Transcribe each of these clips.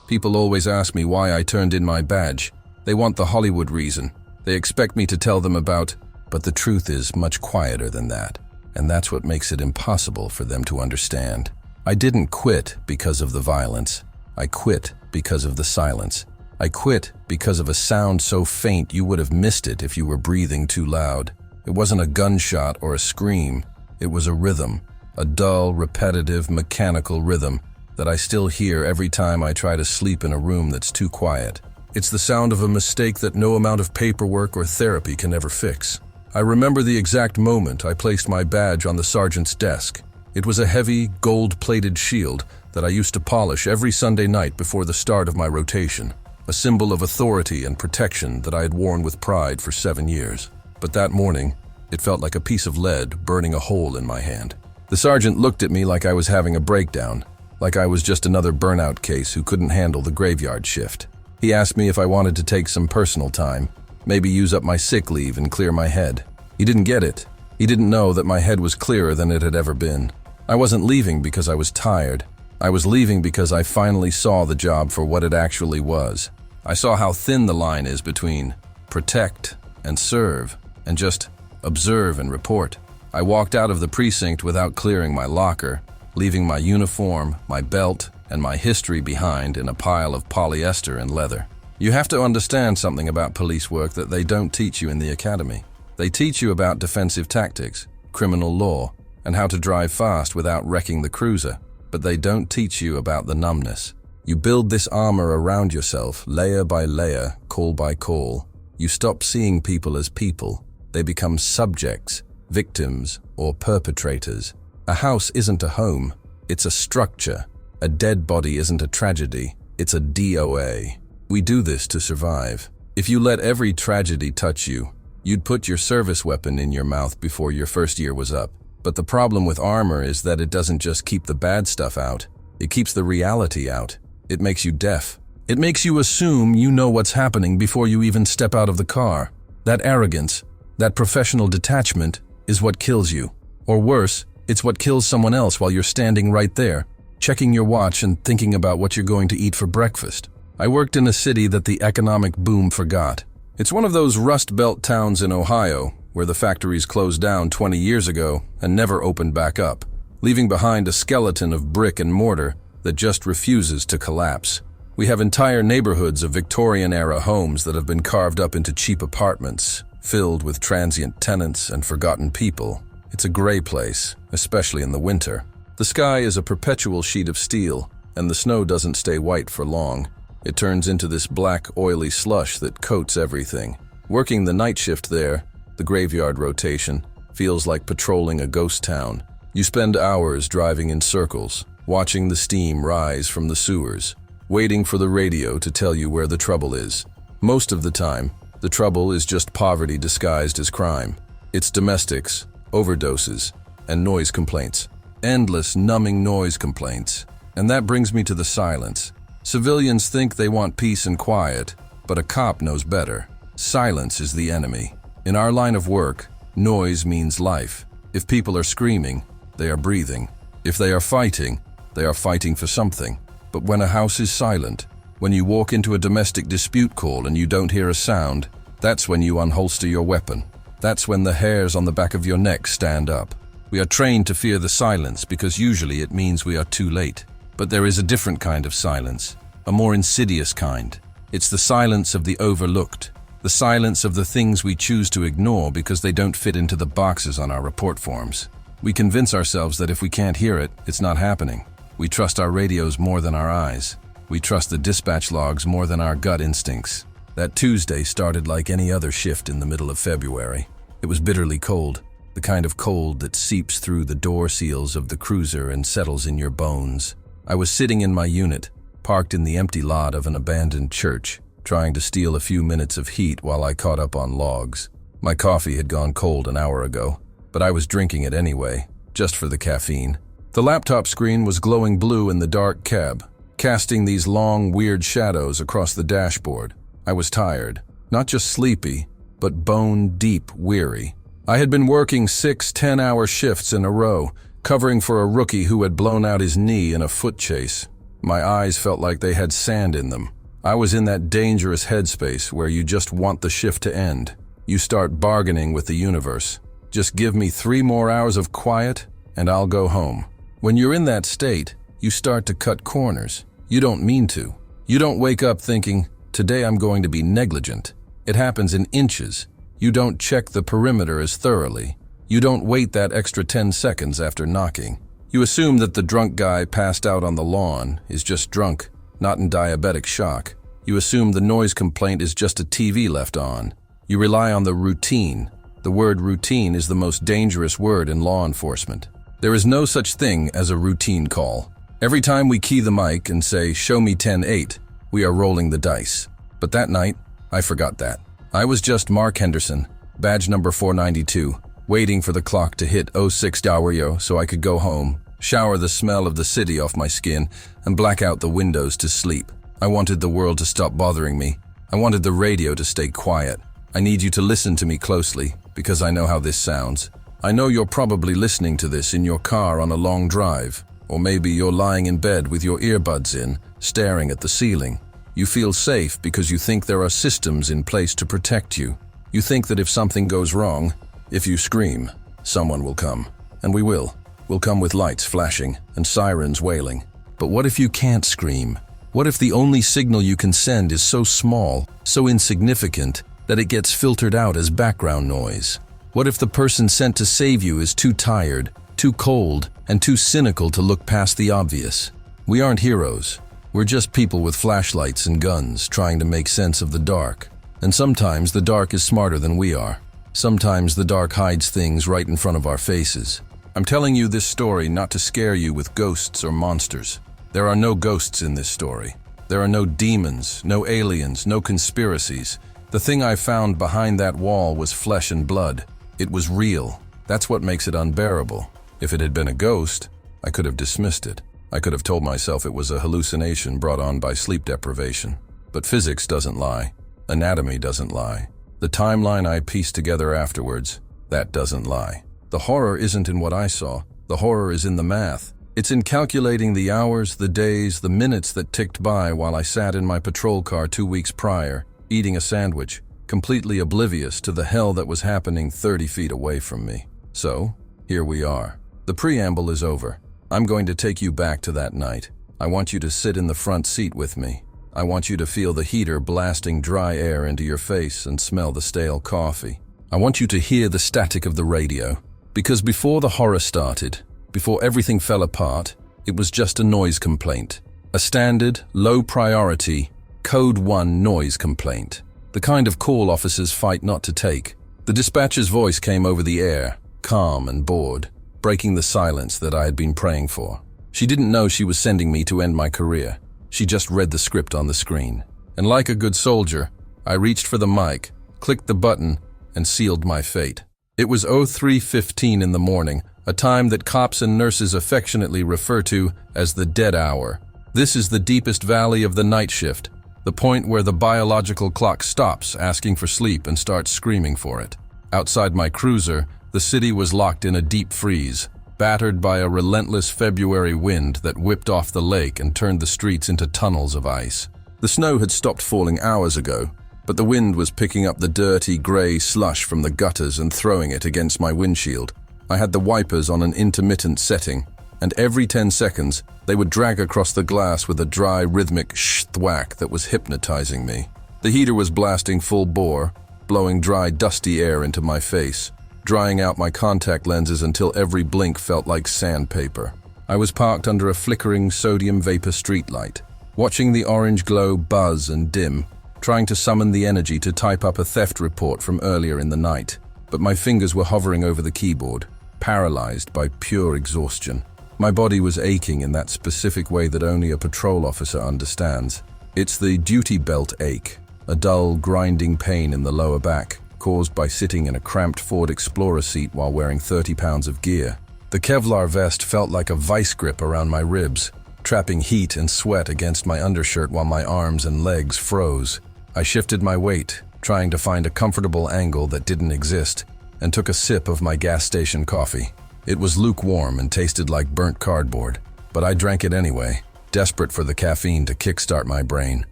People always ask me why I turned in my badge. They want the Hollywood reason. They expect me to tell them about, but the truth is much quieter than that. And that's what makes it impossible for them to understand. I didn't quit because of the violence. I quit because of the silence. I quit because of a sound so faint you would have missed it if you were breathing too loud. It wasn't a gunshot or a scream. It was a rhythm, a dull, repetitive, mechanical rhythm that I still hear every time I try to sleep in a room that's too quiet. It's the sound of a mistake that no amount of paperwork or therapy can ever fix. I remember the exact moment I placed my badge on the sergeant's desk. It was a heavy, gold-plated shield that I used to polish every Sunday night before the start of my rotation, a symbol of authority and protection that I had worn with pride for 7 years. But that morning, it felt like a piece of lead burning a hole in my hand. The sergeant looked at me like I was having a breakdown, like I was just another burnout case who couldn't handle the graveyard shift. He asked me if I wanted to take some personal time, maybe use up my sick leave and clear my head. He didn't get it. He didn't know that my head was clearer than it had ever been. I wasn't leaving because I was tired. I was leaving because I finally saw the job for what it actually was. I saw how thin the line is between protect and serve and just observe and report. I walked out of the precinct without clearing my locker, leaving my uniform, my belt, and my history behind in a pile of polyester and leather. You have to understand something about police work that they don't teach you in the academy. They teach you about defensive tactics, criminal law, and how to drive fast without wrecking the cruiser, but they don't teach you about the numbness. You build this armor around yourself, layer by layer, call by call. You stop seeing people as people. They become subjects, victims, or perpetrators. A house isn't a home, it's a structure. A dead body isn't a tragedy, it's a DOA. We do this to survive. If you let every tragedy touch you, you'd put your service weapon in your mouth before your first year was up. But the problem with armor is that it doesn't just keep the bad stuff out, it keeps the reality out. It makes you deaf. It makes you assume you know what's happening before you even step out of the car. That arrogance, that professional detachment, is what kills you. Or worse, it's what kills someone else while you're standing right there, checking your watch and thinking about what you're going to eat for breakfast. I worked in a city that the economic boom forgot. It's one of those Rust Belt towns in Ohio, where the factories closed down 20 years ago and never opened back up, leaving behind a skeleton of brick and mortar that just refuses to collapse. We have entire neighborhoods of Victorian-era homes that have been carved up into cheap apartments, filled with transient tenants and forgotten people. It's a gray place, especially in the winter. The sky is a perpetual sheet of steel, and the snow doesn't stay white for long. It turns into this black, oily slush that coats everything. Working the night shift there, the graveyard rotation, feels like patrolling a ghost town. You spend hours driving in circles, watching the steam rise from the sewers, waiting for the radio to tell you where the trouble is. Most of the time, the trouble is just poverty disguised as crime. It's domestics, overdoses, and noise complaints. Endless, numbing noise complaints. And that brings me to the silence. Civilians think they want peace and quiet, but a cop knows better. Silence is the enemy. In our line of work, noise means life. If people are screaming, they are breathing. If they are fighting for something. But when a house is silent, when you walk into a domestic dispute call and you don't hear a sound, that's when you unholster your weapon. That's when the hairs on the back of your neck stand up. We are trained to fear the silence because usually it means we are too late. But there is a different kind of silence, a more insidious kind. It's the silence of the overlooked, the silence of the things we choose to ignore because they don't fit into the boxes on our report forms. We convince ourselves that if we can't hear it, it's not happening. We trust our radios more than our eyes. We trust the dispatch logs more than our gut instincts. That Tuesday started like any other shift in the middle of February. It was bitterly cold, the kind of cold that seeps through the door seals of the cruiser and settles in your bones. I was sitting in my unit, parked in the empty lot of an abandoned church, trying to steal a few minutes of heat while I caught up on logs. My coffee had gone cold an hour ago, but I was drinking it anyway, just for the caffeine. The laptop screen was glowing blue in the dark cab, casting these long, weird shadows across the dashboard. I was tired, not just sleepy, but bone-deep weary. I had been working 6 10-hour shifts in a row, covering for a rookie who had blown out his knee in a foot chase. My eyes felt like they had sand in them. I was in that dangerous headspace where you just want the shift to end. You start bargaining with the universe. Just give me 3 more hours of quiet and I'll go home. When you're in that state, you start to cut corners. You don't mean to. You don't wake up thinking, today I'm going to be negligent. It happens in inches. You don't check the perimeter as thoroughly. You don't wait that extra 10 seconds after knocking. You assume that the drunk guy passed out on the lawn is just drunk, not in diabetic shock. You assume the noise complaint is just a TV left on. You rely on the routine. The word routine is the most dangerous word in law enforcement. There is no such thing as a routine call. Every time we key the mic and say, "Show me 10-8, we are rolling the dice. But that night, I forgot that. I was just Mark Henderson, badge number 492, waiting for the clock to hit 06 hour so I could go home, shower the smell of the city off my skin, and black out the windows to sleep. I wanted the world to stop bothering me. I wanted the radio to stay quiet. I need you to listen to me closely, because I know how this sounds. I know you're probably listening to this in your car on a long drive, or maybe you're lying in bed with your earbuds in, staring at the ceiling. You feel safe because you think there are systems in place to protect you. You think that if something goes wrong, if you scream, someone will come. And we will. We'll come with lights flashing and sirens wailing. But what if you can't scream? What if the only signal you can send is so small, so insignificant, that it gets filtered out as background noise? What if the person sent to save you is too tired, too cold, and too cynical to look past the obvious? We aren't heroes. We're just people with flashlights and guns trying to make sense of the dark. And sometimes the dark is smarter than we are. Sometimes the dark hides things right in front of our faces. I'm telling you this story not to scare you with ghosts or monsters. There are no ghosts in this story. There are no demons, no aliens, no conspiracies. The thing I found behind that wall was flesh and blood. It was real. That's what makes it unbearable. If it had been a ghost, I could have dismissed it. I could have told myself it was a hallucination brought on by sleep deprivation. But physics doesn't lie. Anatomy doesn't lie. The timeline I pieced together afterwards, that doesn't lie. The horror isn't in what I saw. The horror is in the math. It's in calculating the hours, the days, the minutes that ticked by while I sat in my patrol car 2 weeks prior, eating a sandwich, completely oblivious to the hell that was happening 30 feet away from me. So, here we are. The preamble is over. I'm going to take you back to that night. I want you to sit in the front seat with me. I want you to feel the heater blasting dry air into your face and smell the stale coffee. I want you to hear the static of the radio. Because before the horror started, before everything fell apart, it was just a noise complaint. A standard, low-priority, Code 1 noise complaint. The kind of call officers fight not to take. The dispatcher's voice came over the air, calm and bored, breaking the silence that I had been praying for. She didn't know she was sending me to end my career. She just read the script on the screen. And like a good soldier, I reached for the mic, clicked the button, and sealed my fate. It was 03:15 in the morning, a time that cops and nurses affectionately refer to as the dead hour. This is the deepest valley of the night shift, the point where the biological clock stops asking for sleep and starts screaming for it. Outside my cruiser, the city was locked in a deep freeze, battered by a relentless February wind that whipped off the lake and turned the streets into tunnels of ice. The snow had stopped falling hours ago, but the wind was picking up the dirty, gray slush from the gutters and throwing it against my windshield. I had the wipers on an intermittent setting, and every 10 seconds, they would drag across the glass with a dry, rhythmic thwack that was hypnotizing me. The heater was blasting full bore, blowing dry, dusty air into my face, drying out my contact lenses until every blink felt like sandpaper. I was parked under a flickering sodium vapor streetlight, watching the orange glow buzz and dim, trying to summon the energy to type up a theft report from earlier in the night. But my fingers were hovering over the keyboard, paralyzed by pure exhaustion. My body was aching in that specific way that only a patrol officer understands. It's the duty belt ache, a dull, grinding pain in the lower back, caused by sitting in a cramped Ford Explorer seat while wearing 30 pounds of gear. The Kevlar vest felt like a vice grip around my ribs, trapping heat and sweat against my undershirt while my arms and legs froze. I shifted my weight, trying to find a comfortable angle that didn't exist, and took a sip of my gas station coffee. It was lukewarm and tasted like burnt cardboard, but I drank it anyway. desperate for the caffeine to kickstart my brain.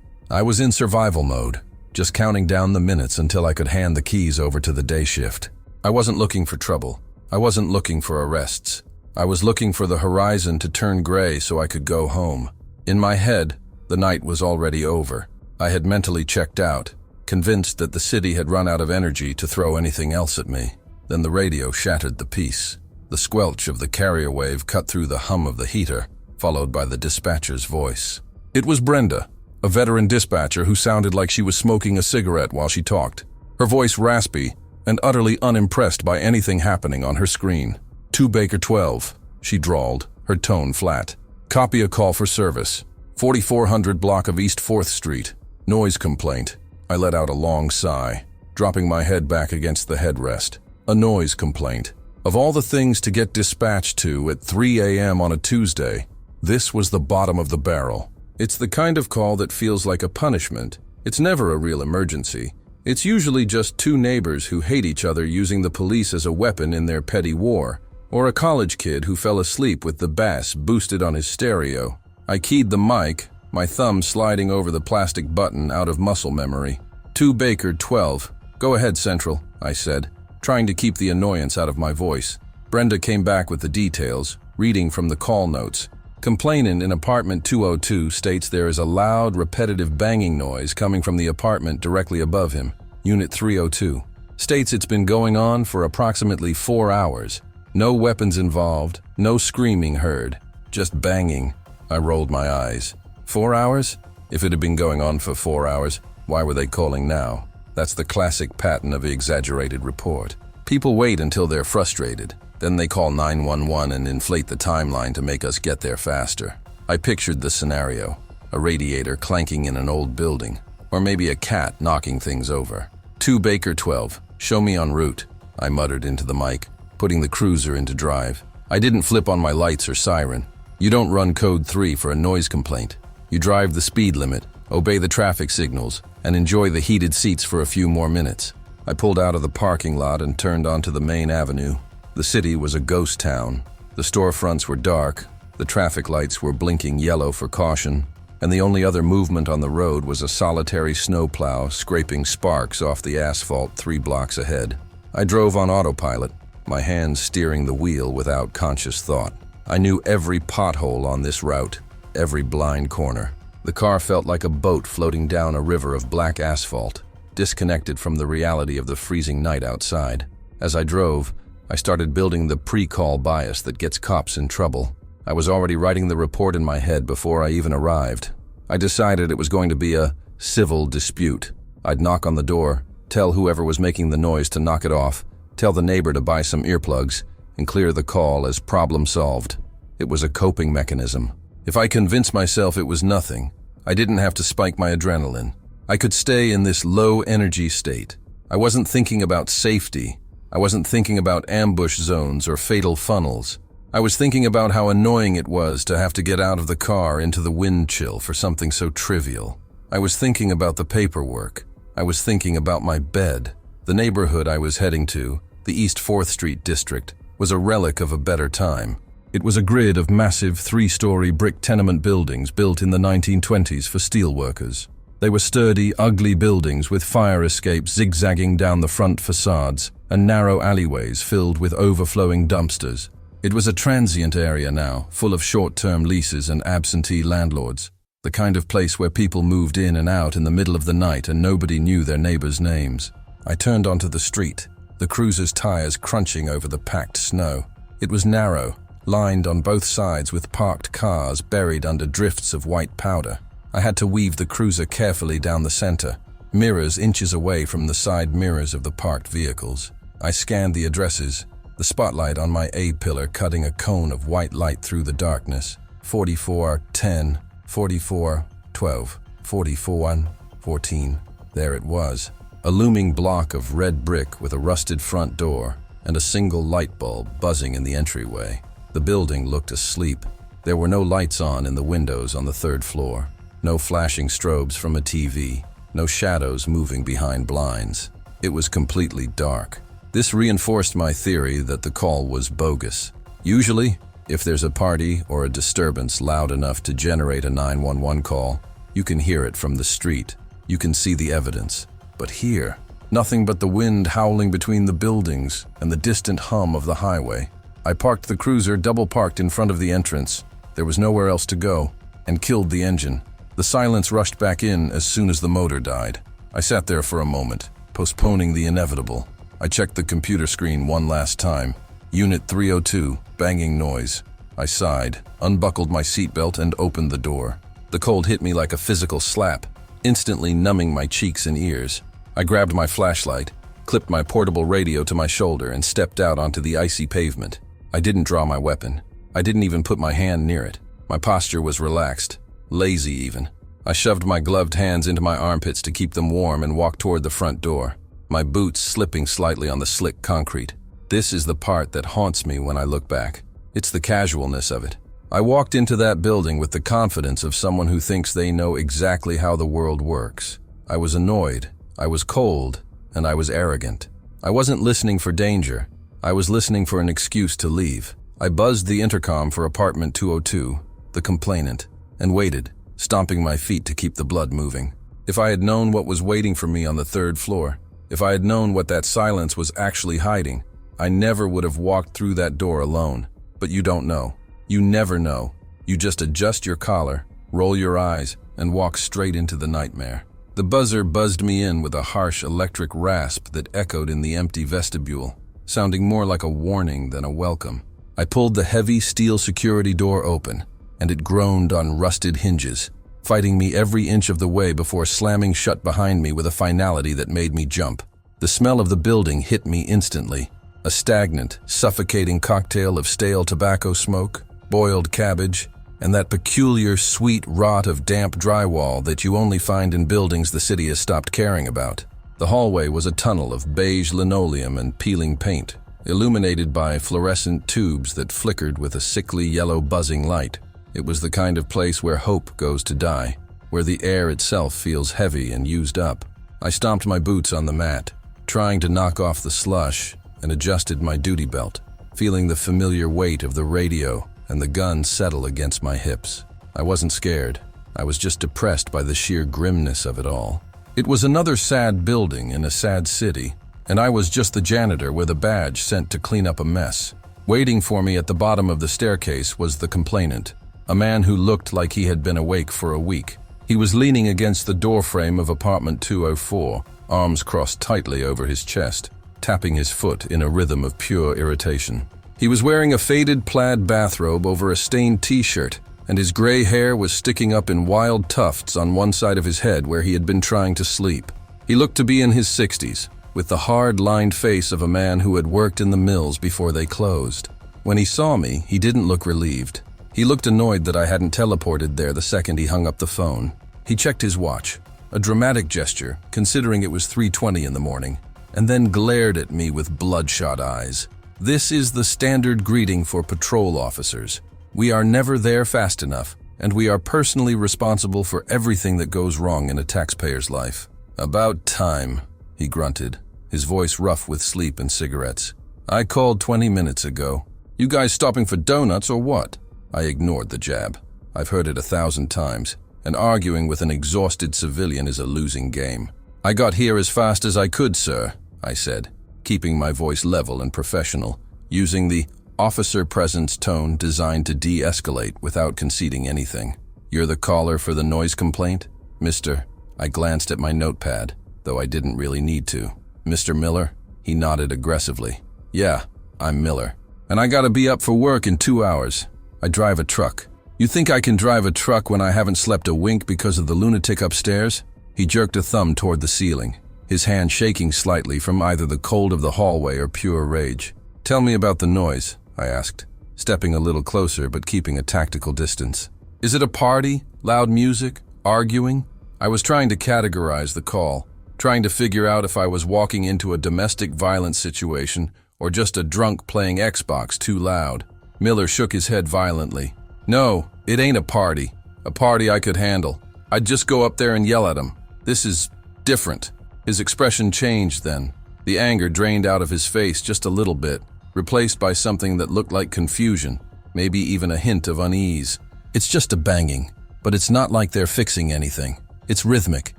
I was in survival mode, just counting down the minutes until I could hand the keys over to the day shift. I wasn't looking for trouble. I wasn't looking for arrests. I was looking for the horizon to turn gray so I could go home. In my head, the night was already over. I had mentally checked out, convinced that the city had run out of energy to throw anything else at me. Then the radio shattered the peace. The squelch of the carrier wave cut through the hum of the heater, followed by the dispatcher's voice. It was Brenda, a veteran dispatcher who sounded like she was smoking a cigarette while she talked, her voice raspy and utterly unimpressed by anything happening on her screen. 2 Baker 12, she drawled, her tone flat. Copy a call for service. 4400 block of East 4th Street. Noise complaint. I let out a long sigh, dropping my head back against the headrest. A noise complaint. Of all the things to get dispatched to at 3 a.m. on a Tuesday, this was the bottom of the barrel. It's the kind of call that feels like a punishment. It's never a real emergency. It's usually just 2 neighbors who hate each other using the police as a weapon in their petty war, or a college kid who fell asleep with the bass boosted on his stereo. I keyed the mic, my thumb sliding over the plastic button out of muscle memory. 2 Baker 12. Go ahead, Central, I said, trying to keep the annoyance out of my voice. Brenda came back with the details, reading from the call notes. Complainant in apartment 202 states there is a loud, repetitive banging noise coming from the apartment directly above him. Unit 302 states it's been going on for approximately 4 hours. No weapons involved, no screaming heard, just banging. I rolled my eyes. 4 hours? If it had been going on for 4 hours, why were they calling now? That's the classic pattern of the exaggerated report. People wait until they're frustrated. Then they call 911 and inflate the timeline to make us get there faster. I pictured the scenario, a radiator clanking in an old building, or maybe a cat knocking things over. 2 Baker 12, show me en route, I muttered into the mic, putting the cruiser into drive. I didn't flip on my lights or siren. You don't run code 3 for a noise complaint. You drive the speed limit, obey the traffic signals, and enjoy the heated seats for a few more minutes. I pulled out of the parking lot and turned onto the main avenue. The city was a ghost town. The storefronts were dark, the traffic lights were blinking yellow for caution, and the only other movement on the road was a solitary snowplow scraping sparks off the asphalt 3 blocks ahead. I drove on autopilot, my hands steering the wheel without conscious thought. I knew every pothole on this route, every blind corner. The car felt like a boat floating down a river of black asphalt, disconnected from the reality of the freezing night outside. As I drove, I started building the pre-call bias that gets cops in trouble. I was already writing the report in my head before I even arrived. I decided it was going to be a civil dispute. I'd knock on the door, tell whoever was making the noise to knock it off, tell the neighbor to buy some earplugs, and clear the call as problem solved. It was a coping mechanism. If I convinced myself it was nothing, I didn't have to spike my adrenaline. I could stay in this low-energy state. I wasn't thinking about safety. I wasn't thinking about ambush zones or fatal funnels. I was thinking about how annoying it was to have to get out of the car into the wind chill for something so trivial. I was thinking about the paperwork. I was thinking about my bed. The neighborhood I was heading to, the East 4th Street district, was a relic of a better time. It was a grid of massive 3-story brick tenement buildings built in the 1920s for steelworkers. They were sturdy, ugly buildings with fire escapes zigzagging down the front facades and narrow alleyways filled with overflowing dumpsters. It was a transient area now, full of short-term leases and absentee landlords, the kind of place where people moved in and out in the middle of the night and nobody knew their neighbors' names. I turned onto the street, the cruiser's tires crunching over the packed snow. It was narrow, lined on both sides with parked cars buried under drifts of white powder. I had to weave the cruiser carefully down the center, mirrors inches away from the side mirrors of the parked vehicles. I scanned the addresses, the spotlight on my A-pillar cutting a cone of white light through the darkness. 4410, 4412, 4414. There it was, a looming block of red brick with a rusted front door and a single light bulb buzzing in the entryway. The building looked asleep. There were no lights on in the windows on the 3rd floor. No flashing strobes from a TV, no shadows moving behind blinds. It was completely dark. This reinforced my theory that the call was bogus. Usually, If there's a party or a disturbance loud enough to generate a 911 call, you can hear it from the street. You can see the evidence. But here, nothing but the wind howling between the buildings and the distant hum of the highway. I parked the cruiser double-parked in front of the entrance. There was nowhere else to go, and killed the engine. The silence rushed back in as soon as the motor died. I sat there for a moment, postponing the inevitable. I checked the computer screen one last time. Unit 302, banging noise. I sighed, unbuckled my seatbelt, and opened the door. The cold hit me like a physical slap, instantly numbing my cheeks and ears. I grabbed my flashlight, clipped my portable radio to my shoulder, and stepped out onto the icy pavement. I didn't draw my weapon. I didn't even put my hand near it. My posture was relaxed, lazy even. I shoved my gloved hands into my armpits to keep them warm and walked toward the front door, my boots slipping slightly on the slick concrete. This is the part that haunts me when I look back. It's the casualness of it. I walked into that building with the confidence of someone who thinks they know exactly how the world works. I was annoyed, I was cold, and I was arrogant. I wasn't listening for danger. I was listening for an excuse to leave. I buzzed the intercom for apartment 202, the complainant, and waited, stomping my feet to keep the blood moving. If I had known what was waiting for me on the third floor, if I had known what that silence was actually hiding, I never would have walked through that door alone. But you don't know. You never know. You just adjust your collar, roll your eyes, and walk straight into the nightmare. The buzzer buzzed me in with a harsh electric rasp that echoed in the empty vestibule, sounding more like a warning than a welcome. I pulled the heavy steel security door open, and it groaned on rusted hinges, fighting me every inch of the way before slamming shut behind me with a finality that made me jump. The smell of the building hit me instantly. A stagnant, suffocating cocktail of stale tobacco smoke, boiled cabbage, and that peculiar sweet rot of damp drywall that you only find in buildings the city has stopped caring about. The hallway was a tunnel of beige linoleum and peeling paint, illuminated by fluorescent tubes that flickered with a sickly yellow buzzing light. It was the kind of place where hope goes to die, where the air itself feels heavy and used up. I stomped my boots on the mat, trying to knock off the slush, and adjusted my duty belt, feeling the familiar weight of the radio and the gun settle against my hips. I wasn't scared. I was just depressed by the sheer grimness of it all. It was another sad building in a sad city, and I was just the janitor with a badge sent to clean up a mess. Waiting for me at the bottom of the staircase was the complainant, a man who looked like he had been awake for a week. He was leaning against the doorframe of apartment 204, arms crossed tightly over his chest, tapping his foot in a rhythm of pure irritation. He was wearing a faded plaid bathrobe over a stained t-shirt, and his gray hair was sticking up in wild tufts on one side of his head where he had been trying to sleep. He looked to be in his 60s, with the hard-lined face of a man who had worked in the mills before they closed. When he saw me, he didn't look relieved. He looked annoyed that I hadn't teleported there the second he hung up the phone. He checked his watch, a dramatic gesture, considering it was 3:20 in the morning, and then glared at me with bloodshot eyes. This is the standard greeting for patrol officers. We are never there fast enough, and we are personally responsible for everything that goes wrong in a taxpayer's life. About time, he grunted, his voice rough with sleep and cigarettes. I called 20 minutes ago. You guys stopping for donuts or what? I ignored the jab. I've heard it 1,000 times, and arguing with an exhausted civilian is a losing game. I got here as fast as I could, sir, I said, keeping my voice level and professional, using the officer presence tone designed to de-escalate without conceding anything. You're the caller for the noise complaint? Mister, I glanced at my notepad, though I didn't really need to. Mr. Miller? He nodded aggressively. Yeah, I'm Miller. And I gotta be up for work in 2 hours. I drive a truck. You think I can drive a truck when I haven't slept a wink because of the lunatic upstairs? He jerked a thumb toward the ceiling, his hand shaking slightly from either the cold of the hallway or pure rage. Tell me about the noise, I asked, stepping a little closer but keeping a tactical distance. Is it a party? Loud music? Arguing? I was trying to categorize the call, trying to figure out if I was walking into a domestic violence situation or just a drunk playing Xbox too loud. Miller shook his head violently. No, it ain't a party. A party I could handle. I'd just go up there and yell at him. This is different. His expression changed then. The anger drained out of his face just a little bit, replaced by something that looked like confusion. maybe even a hint of unease. It's just a banging, but it's not like they're fixing anything. It's rhythmic.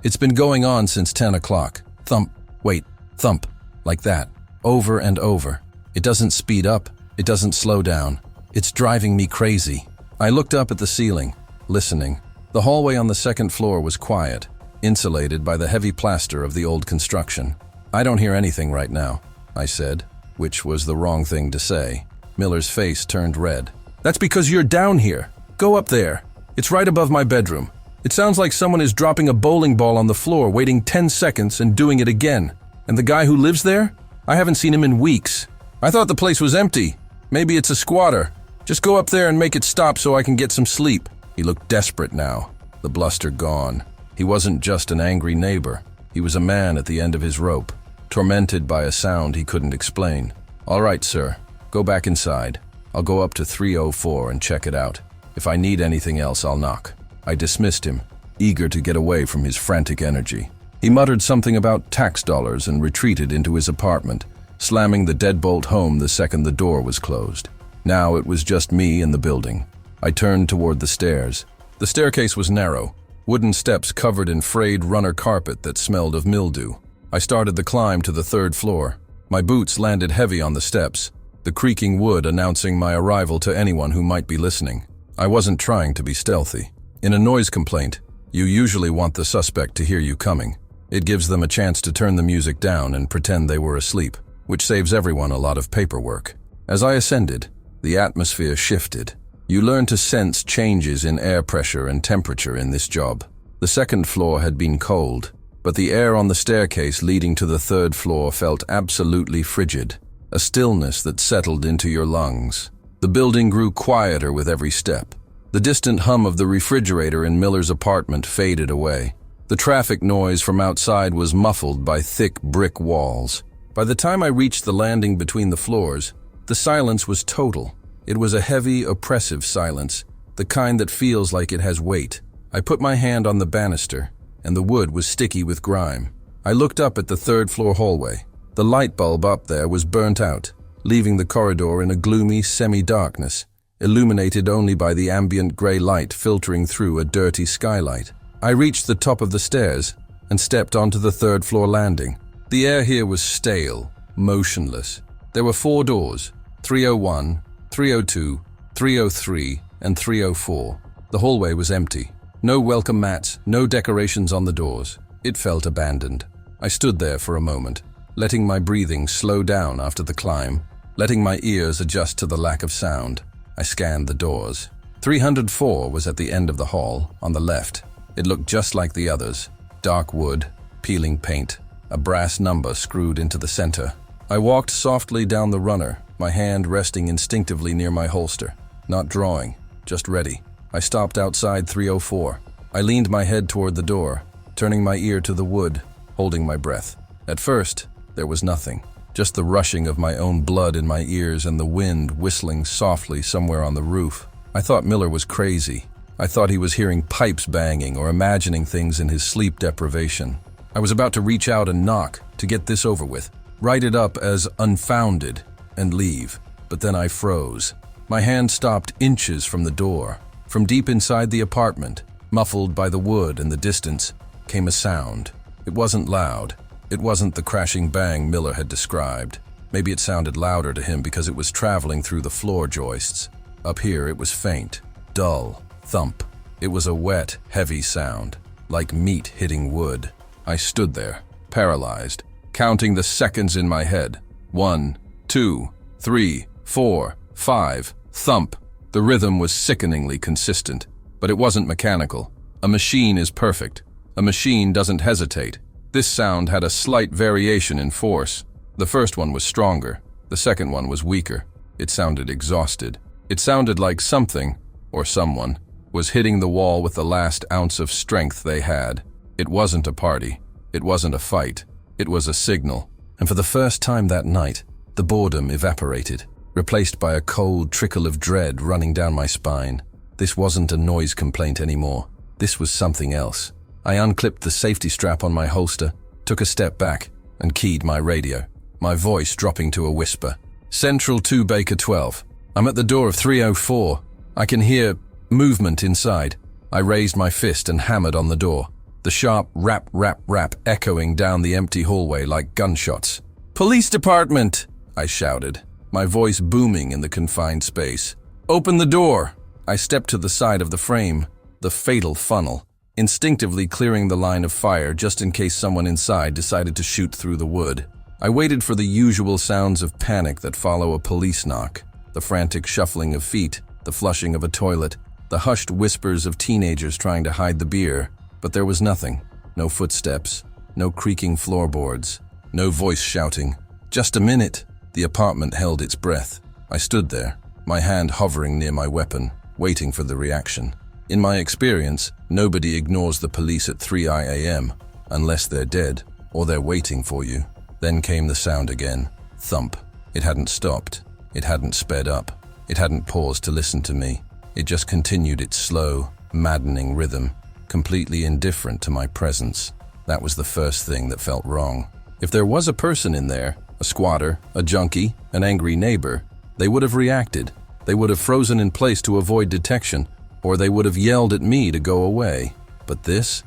It's been going on since 10 o'clock. Thump, wait, thump, like that, over and over. It doesn't speed up, it doesn't slow down. It's driving me crazy. I looked up at the ceiling, listening. The hallway on the second floor was quiet, insulated by the heavy plaster of the old construction. "I don't hear anything right now," I said, which was the wrong thing to say. Miller's face turned red. "That's because you're down here. Go up there. It's right above my bedroom. It sounds like someone is dropping a bowling ball on the floor, waiting 10 seconds and doing it again. And the guy who lives there? I haven't seen him in weeks. I thought the place was empty. Maybe it's a squatter. Just go up there and make it stop so I can get some sleep." He looked desperate now, the bluster gone. He wasn't just an angry neighbor. He was a man at the end of his rope, tormented by a sound he couldn't explain. "All right, sir. Go back inside. I'll go up to 304 and check it out. If I need anything else, I'll knock." I dismissed him, eager to get away from his frantic energy. He muttered something about tax dollars and retreated into his apartment, slamming the deadbolt home the second the door was closed. Now it was just me in the building. I turned toward the stairs. The staircase was narrow, wooden steps covered in frayed runner carpet that smelled of mildew. I started the climb to the third floor. My boots landed heavy on the steps, the creaking wood announcing my arrival to anyone who might be listening. I wasn't trying to be stealthy. In a noise complaint, you usually want the suspect to hear you coming. It gives them a chance to turn the music down and pretend they were asleep, which saves everyone a lot of paperwork. As I ascended, the atmosphere shifted. You learn to sense changes in air pressure and temperature in this job. The second floor had been cold, but the air on the staircase leading to the third floor felt absolutely frigid, a stillness that settled into your lungs. The building grew quieter with every step. The distant hum of the refrigerator in Miller's apartment faded away. The traffic noise from outside was muffled by thick brick walls. By the time I reached the landing between the floors, the silence was total. It was a heavy, oppressive silence, the kind that feels like it has weight. I put my hand on the banister, and the wood was sticky with grime. I looked up at the third-floor hallway. The light bulb up there was burnt out, leaving the corridor in a gloomy semi-darkness, illuminated only by the ambient gray light filtering through a dirty skylight. I reached the top of the stairs and stepped onto the third-floor landing. The air here was stale, motionless. There were 4 doors, 301, 302, 303, and 304. The hallway was empty. No welcome mats, no decorations on the doors. It felt abandoned. I stood there for a moment, letting my breathing slow down after the climb, letting my ears adjust to the lack of sound. I scanned the doors. 304 was at the end of the hall, on the left. It looked just like the others. Dark wood, peeling paint, a brass number screwed into the center. I walked softly down the runner, my hand resting instinctively near my holster. Not drawing, just ready. I stopped outside 304. I leaned my head toward the door, turning my ear to the wood, holding my breath. At first, there was nothing. Just the rushing of my own blood in my ears and the wind whistling softly somewhere on the roof. I thought Miller was crazy. I thought he was hearing pipes banging or imagining things in his sleep deprivation. I was about to reach out and knock, to get this over with, write it up as unfounded, and leave. But then I froze. My hand stopped inches from the door. From deep inside the apartment, muffled by the wood and the distance, came a sound. It wasn't loud. It wasn't the crashing bang Miller had described. Maybe it sounded louder to him because it was traveling through the floor joists. Up here it was faint, dull, thump. It was a wet, heavy sound, like meat hitting wood. I stood there, paralyzed, counting the seconds in my head. 1, 2, 3, 4, 5, thump. The rhythm was sickeningly consistent, but it wasn't mechanical. A machine is perfect. A machine doesn't hesitate. This sound had a slight variation in force. The first one was stronger. The second one was weaker. It sounded exhausted. It sounded like something, or someone, was hitting the wall with the last ounce of strength they had. It wasn't a party. It wasn't a fight. It was a signal. And for the first time that night, the boredom evaporated, replaced by a cold trickle of dread running down my spine. This wasn't a noise complaint anymore. This was something else. I unclipped the safety strap on my holster, took a step back, and keyed my radio, my voice dropping to a whisper. "Central 2 Baker 12. I'm at the door of 304. I can hear movement inside. I raised my fist and hammered on the door. The sharp rap, rap, rap echoing down the empty hallway like gunshots. "Police department!" I shouted, my voice booming in the confined space. "Open the door!" I stepped to the side of the frame, the fatal funnel, instinctively clearing the line of fire just in case someone inside decided to shoot through the wood. I waited for the usual sounds of panic that follow a police knock, the frantic shuffling of feet, the flushing of a toilet, the hushed whispers of teenagers trying to hide the beer, but there was nothing. No footsteps, no creaking floorboards, no voice shouting. "Just a minute." The apartment held its breath. I stood there, my hand hovering near my weapon, waiting for the reaction. In my experience, nobody ignores the police at 3 a.m. unless they're dead or they're waiting for you. Then came the sound again. Thump. It hadn't stopped. It hadn't sped up. It hadn't paused to listen to me. It just continued its slow, maddening rhythm, completely indifferent to my presence. That was the first thing that felt wrong. If there was a person in there, a squatter, a junkie, an angry neighbor, they would have reacted. They would have frozen in place to avoid detection, or they would have yelled at me to go away. But this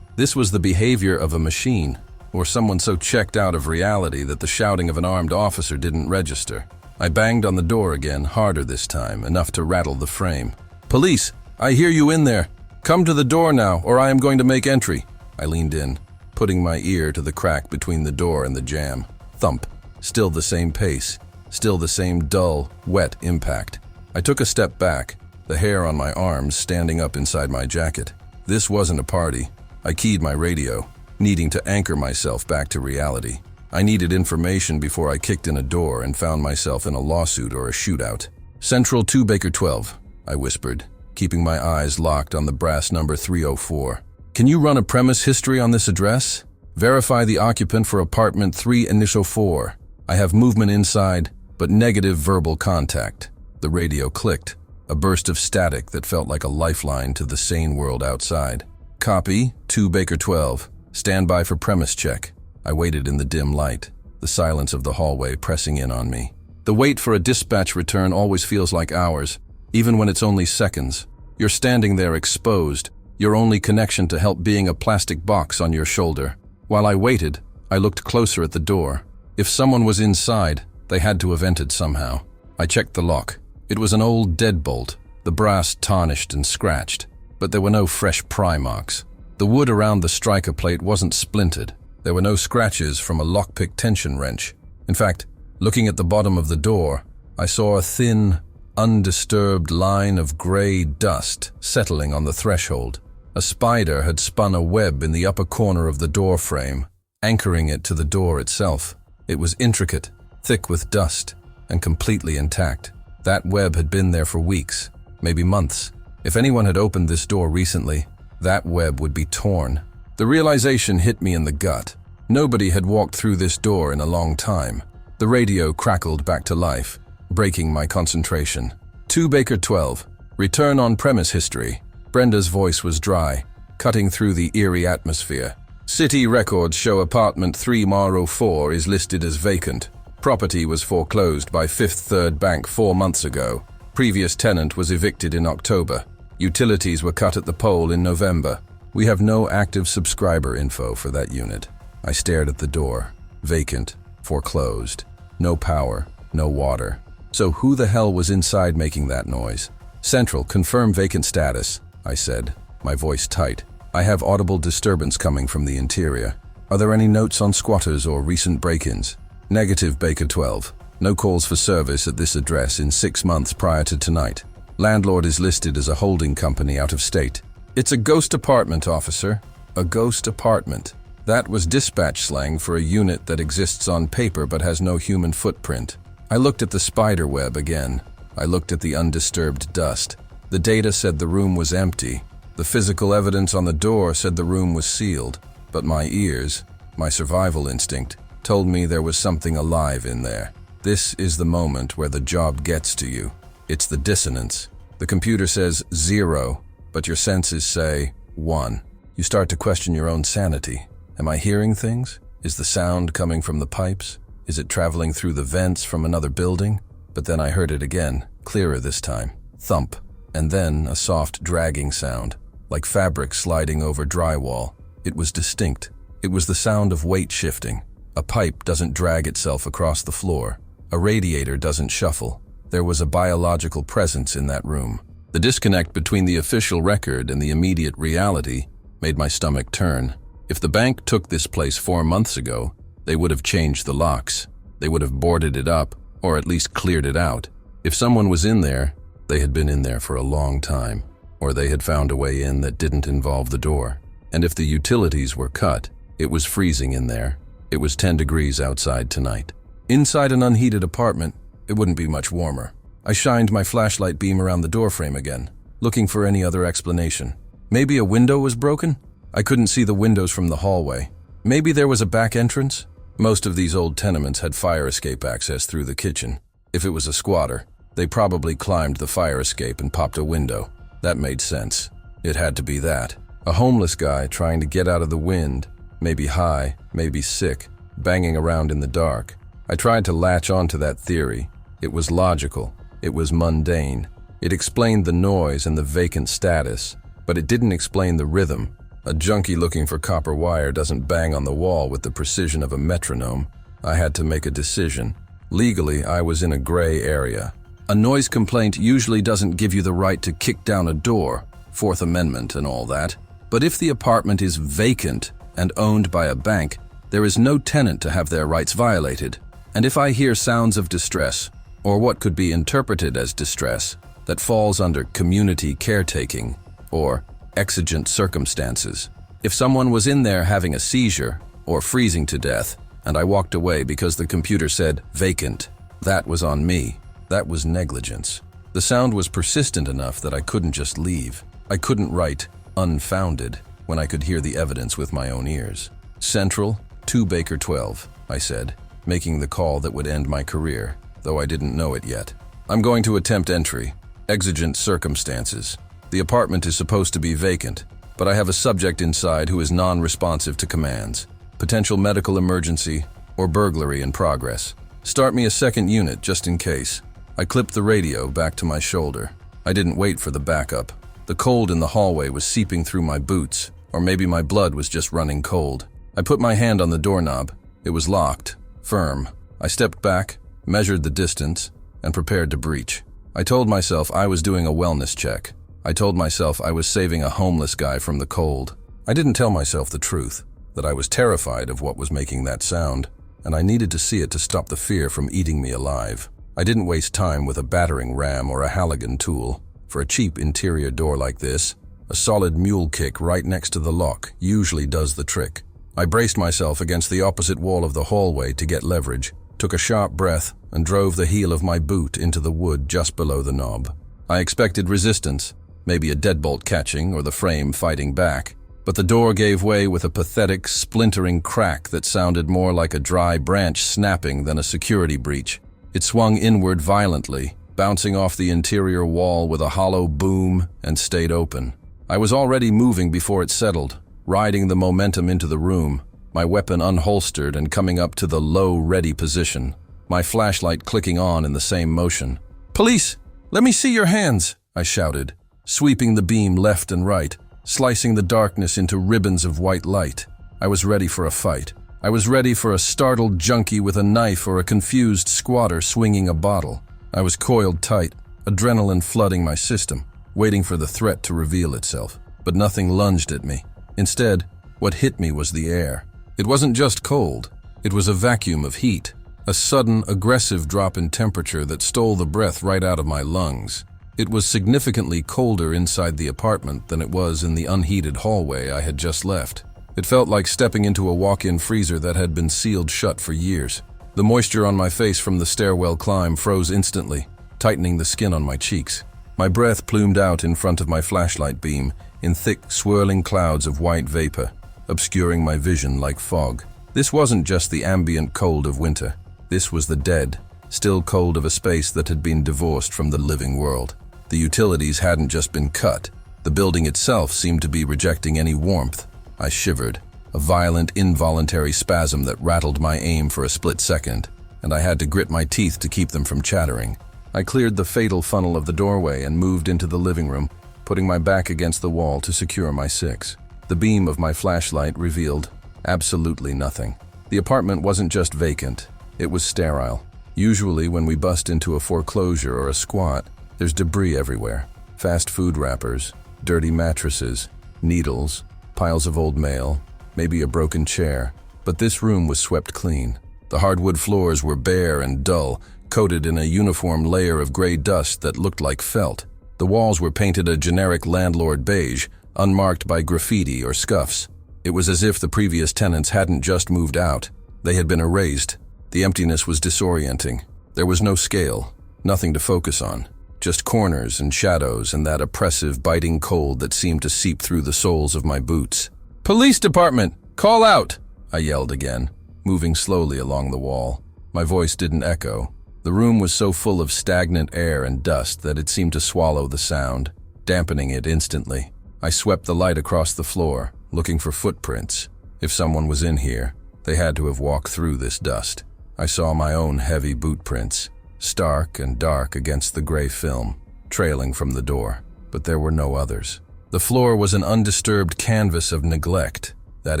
was the behavior of a machine, or someone so checked out of reality that the shouting of an armed officer didn't register. I banged on the door again, harder this time, enough to rattle the frame. "Police, I hear you in there. Come to the door now, or I am going to make entry." I leaned in, putting my ear to the crack between the door and the jamb. Thump. Still the same pace. Still the same dull, wet impact. I took a step back, the hair on my arms standing up inside my jacket. This wasn't a party. I keyed my radio, needing to anchor myself back to reality. I needed information before I kicked in a door and found myself in a lawsuit or a shootout. "Central 2 Baker 12, I whispered, keeping my eyes locked on the brass number 304. "Can you run a premise history on this address? Verify the occupant for apartment 3 initial 4. I have movement inside, but negative verbal contact." The radio clicked, a burst of static that felt like a lifeline to the sane world outside. "Copy, 2 Baker 12. Stand by for premise check." I waited in the dim light, the silence of the hallway pressing in on me. The wait for a dispatch return always feels like hours, even when it's only seconds. You're standing there exposed, your only connection to help being a plastic box on your shoulder. While I waited, I looked closer at the door. If someone was inside, they had to have entered somehow. I checked the lock. It was an old deadbolt, the brass tarnished and scratched, but there were no fresh pry marks. The wood around the striker plate wasn't splintered. There were no scratches from a lockpick tension wrench. In fact, looking at the bottom of the door, I saw a thin, undisturbed line of gray dust settling on the threshold. A spider had spun a web in the upper corner of the door frame, anchoring it to the door itself. It was intricate, thick with dust, and completely intact. That web had been there for weeks, maybe months. If anyone had opened this door recently, that web would be torn. The realization hit me in the gut. Nobody had walked through this door in a long time. The radio crackled back to life, breaking my concentration. 2 Baker 12. Return on premise history. Brenda's voice was dry, cutting through the eerie atmosphere. "City records show apartment 3 Maro 4 is listed as vacant. Property was foreclosed by Fifth Third Bank 4 months ago. Previous tenant was evicted in October. Utilities were cut at the pole in November. We have no active subscriber info for that unit." I stared at the door. Vacant. Foreclosed. No power. No water. So who the hell was inside making that noise? "Central, confirm vacant status," I said, my voice tight. "I have audible disturbance coming from the interior. Are there any notes on squatters or recent break-ins?" "Negative, Baker 12. No calls for service at this address in 6 months prior to tonight. Landlord is listed as a holding company out of state." "It's a ghost apartment, officer." A ghost apartment. That was dispatch slang for a unit that exists on paper but has no human footprint. I looked at the spider web again. I looked at the undisturbed dust. The data said the room was empty. The physical evidence on the door said the room was sealed. But my ears, my survival instinct, told me there was something alive in there. This is the moment where the job gets to you. It's the dissonance. The computer says 0, but your senses say 1. You start to question your own sanity. Am I hearing things? Is the sound coming from the pipes? Is it traveling through the vents from another building? But then I heard it again, clearer this time. Thump, and then a soft dragging sound, like fabric sliding over drywall. It was distinct. It was the sound of weight shifting. A pipe doesn't drag itself across the floor. A radiator doesn't shuffle. There was a biological presence in that room. The disconnect between the official record and the immediate reality made my stomach turn. If the bank took this place 4 months ago, they would have changed the locks. They would have boarded it up, or at least cleared it out. If someone was in there, they had been in there for a long time, or they had found a way in that didn't involve the door. And if the utilities were cut, it was freezing in there. It was 10 degrees outside tonight. Inside an unheated apartment, it wouldn't be much warmer. I shined my flashlight beam around the doorframe again, looking for any other explanation. Maybe a window was broken? I couldn't see the windows from the hallway. Maybe there was a back entrance? Most of these old tenements had fire escape access through the kitchen. If it was a squatter, they probably climbed the fire escape and popped a window. That made sense. It had to be that. A homeless guy trying to get out of the wind, maybe high, maybe sick, banging around in the dark. I tried to latch onto that theory. It was logical. It was mundane. It explained the noise and the vacant status, but it didn't explain the rhythm. A junkie looking for copper wire doesn't bang on the wall with the precision of a metronome. I had to make a decision. Legally, I was in a gray area. A noise complaint usually doesn't give you the right to kick down a door, Fourth Amendment and all that. But if the apartment is vacant and owned by a bank, there is no tenant to have their rights violated. And if I hear sounds of distress, or what could be interpreted as distress, that falls under community caretaking or exigent circumstances. If someone was in there having a seizure or freezing to death, and I walked away because the computer said vacant, that was on me. That was negligence. The sound was persistent enough that I couldn't just leave. I couldn't write unfounded when I could hear the evidence with my own ears. Central, 2 Baker 12, I said, making the call that would end my career, though I didn't know it yet. I'm going to attempt entry. Exigent circumstances. The apartment is supposed to be vacant, but I have a subject inside who is non-responsive to commands. Potential medical emergency or burglary in progress. Start me a second unit just in case. I clipped the radio back to my shoulder. I didn't wait for the backup. The cold in the hallway was seeping through my boots, or maybe my blood was just running cold. I put my hand on the doorknob. It was locked, firm. I stepped back, measured the distance, and prepared to breach. I told myself I was doing a wellness check. I told myself I was saving a homeless guy from the cold. I didn't tell myself the truth, that I was terrified of what was making that sound, and I needed to see it to stop the fear from eating me alive. I didn't waste time with a battering ram or a Halligan tool. For a cheap interior door like this, a solid mule kick right next to the lock usually does the trick. I braced myself against the opposite wall of the hallway to get leverage, took a sharp breath, and drove the heel of my boot into the wood just below the knob. I expected resistance, maybe a deadbolt catching or the frame fighting back, but the door gave way with a pathetic, splintering crack that sounded more like a dry branch snapping than a security breach. It swung inward violently, bouncing off the interior wall with a hollow boom, and stayed open. I was already moving before it settled, riding the momentum into the room, my weapon unholstered and coming up to the low ready position, my flashlight clicking on in the same motion. "Police! Let me see your hands!" I shouted, sweeping the beam left and right, slicing the darkness into ribbons of white light. I was ready for a fight. I was ready for a startled junkie with a knife or a confused squatter swinging a bottle. I was coiled tight, adrenaline flooding my system, waiting for the threat to reveal itself. But nothing lunged at me. Instead, what hit me was the air. It wasn't just cold. It was a vacuum of heat, a sudden, aggressive drop in temperature that stole the breath right out of my lungs. It was significantly colder inside the apartment than it was in the unheated hallway I had just left. It felt like stepping into a walk-in freezer that had been sealed shut for years. The moisture on my face from the stairwell climb froze instantly, tightening the skin on my cheeks. My breath plumed out in front of my flashlight beam in thick, swirling clouds of white vapor, obscuring my vision like fog. This wasn't just the ambient cold of winter. This was the dead, still cold of a space that had been divorced from the living world. The utilities hadn't just been cut. The building itself seemed to be rejecting any warmth. I shivered, a violent, involuntary spasm that rattled my aim for a split second, and I had to grit my teeth to keep them from chattering. I cleared the fatal funnel of the doorway and moved into the living room, putting my back against the wall to secure my six. The beam of my flashlight revealed absolutely nothing. The apartment wasn't just vacant, it was sterile. Usually when we bust into a foreclosure or a squat, there's debris everywhere. Fast food wrappers, dirty mattresses, needles, piles of old mail, maybe a broken chair. But this room was swept clean. The hardwood floors were bare and dull, coated in a uniform layer of gray dust that looked like felt. The walls were painted a generic landlord beige, unmarked by graffiti or scuffs. It was as if the previous tenants hadn't just moved out. They had been erased. The emptiness was disorienting. There was no scale, nothing to focus on. Just corners and shadows and that oppressive, biting cold that seemed to seep through the soles of my boots. "Police department! Call out!" I yelled again, moving slowly along the wall. My voice didn't echo. The room was so full of stagnant air and dust that it seemed to swallow the sound, dampening it instantly. I swept the light across the floor, looking for footprints. If someone was in here, they had to have walked through this dust. I saw my own heavy boot prints, stark and dark against the gray film, trailing from the door, but there were no others. The floor was an undisturbed canvas of neglect, that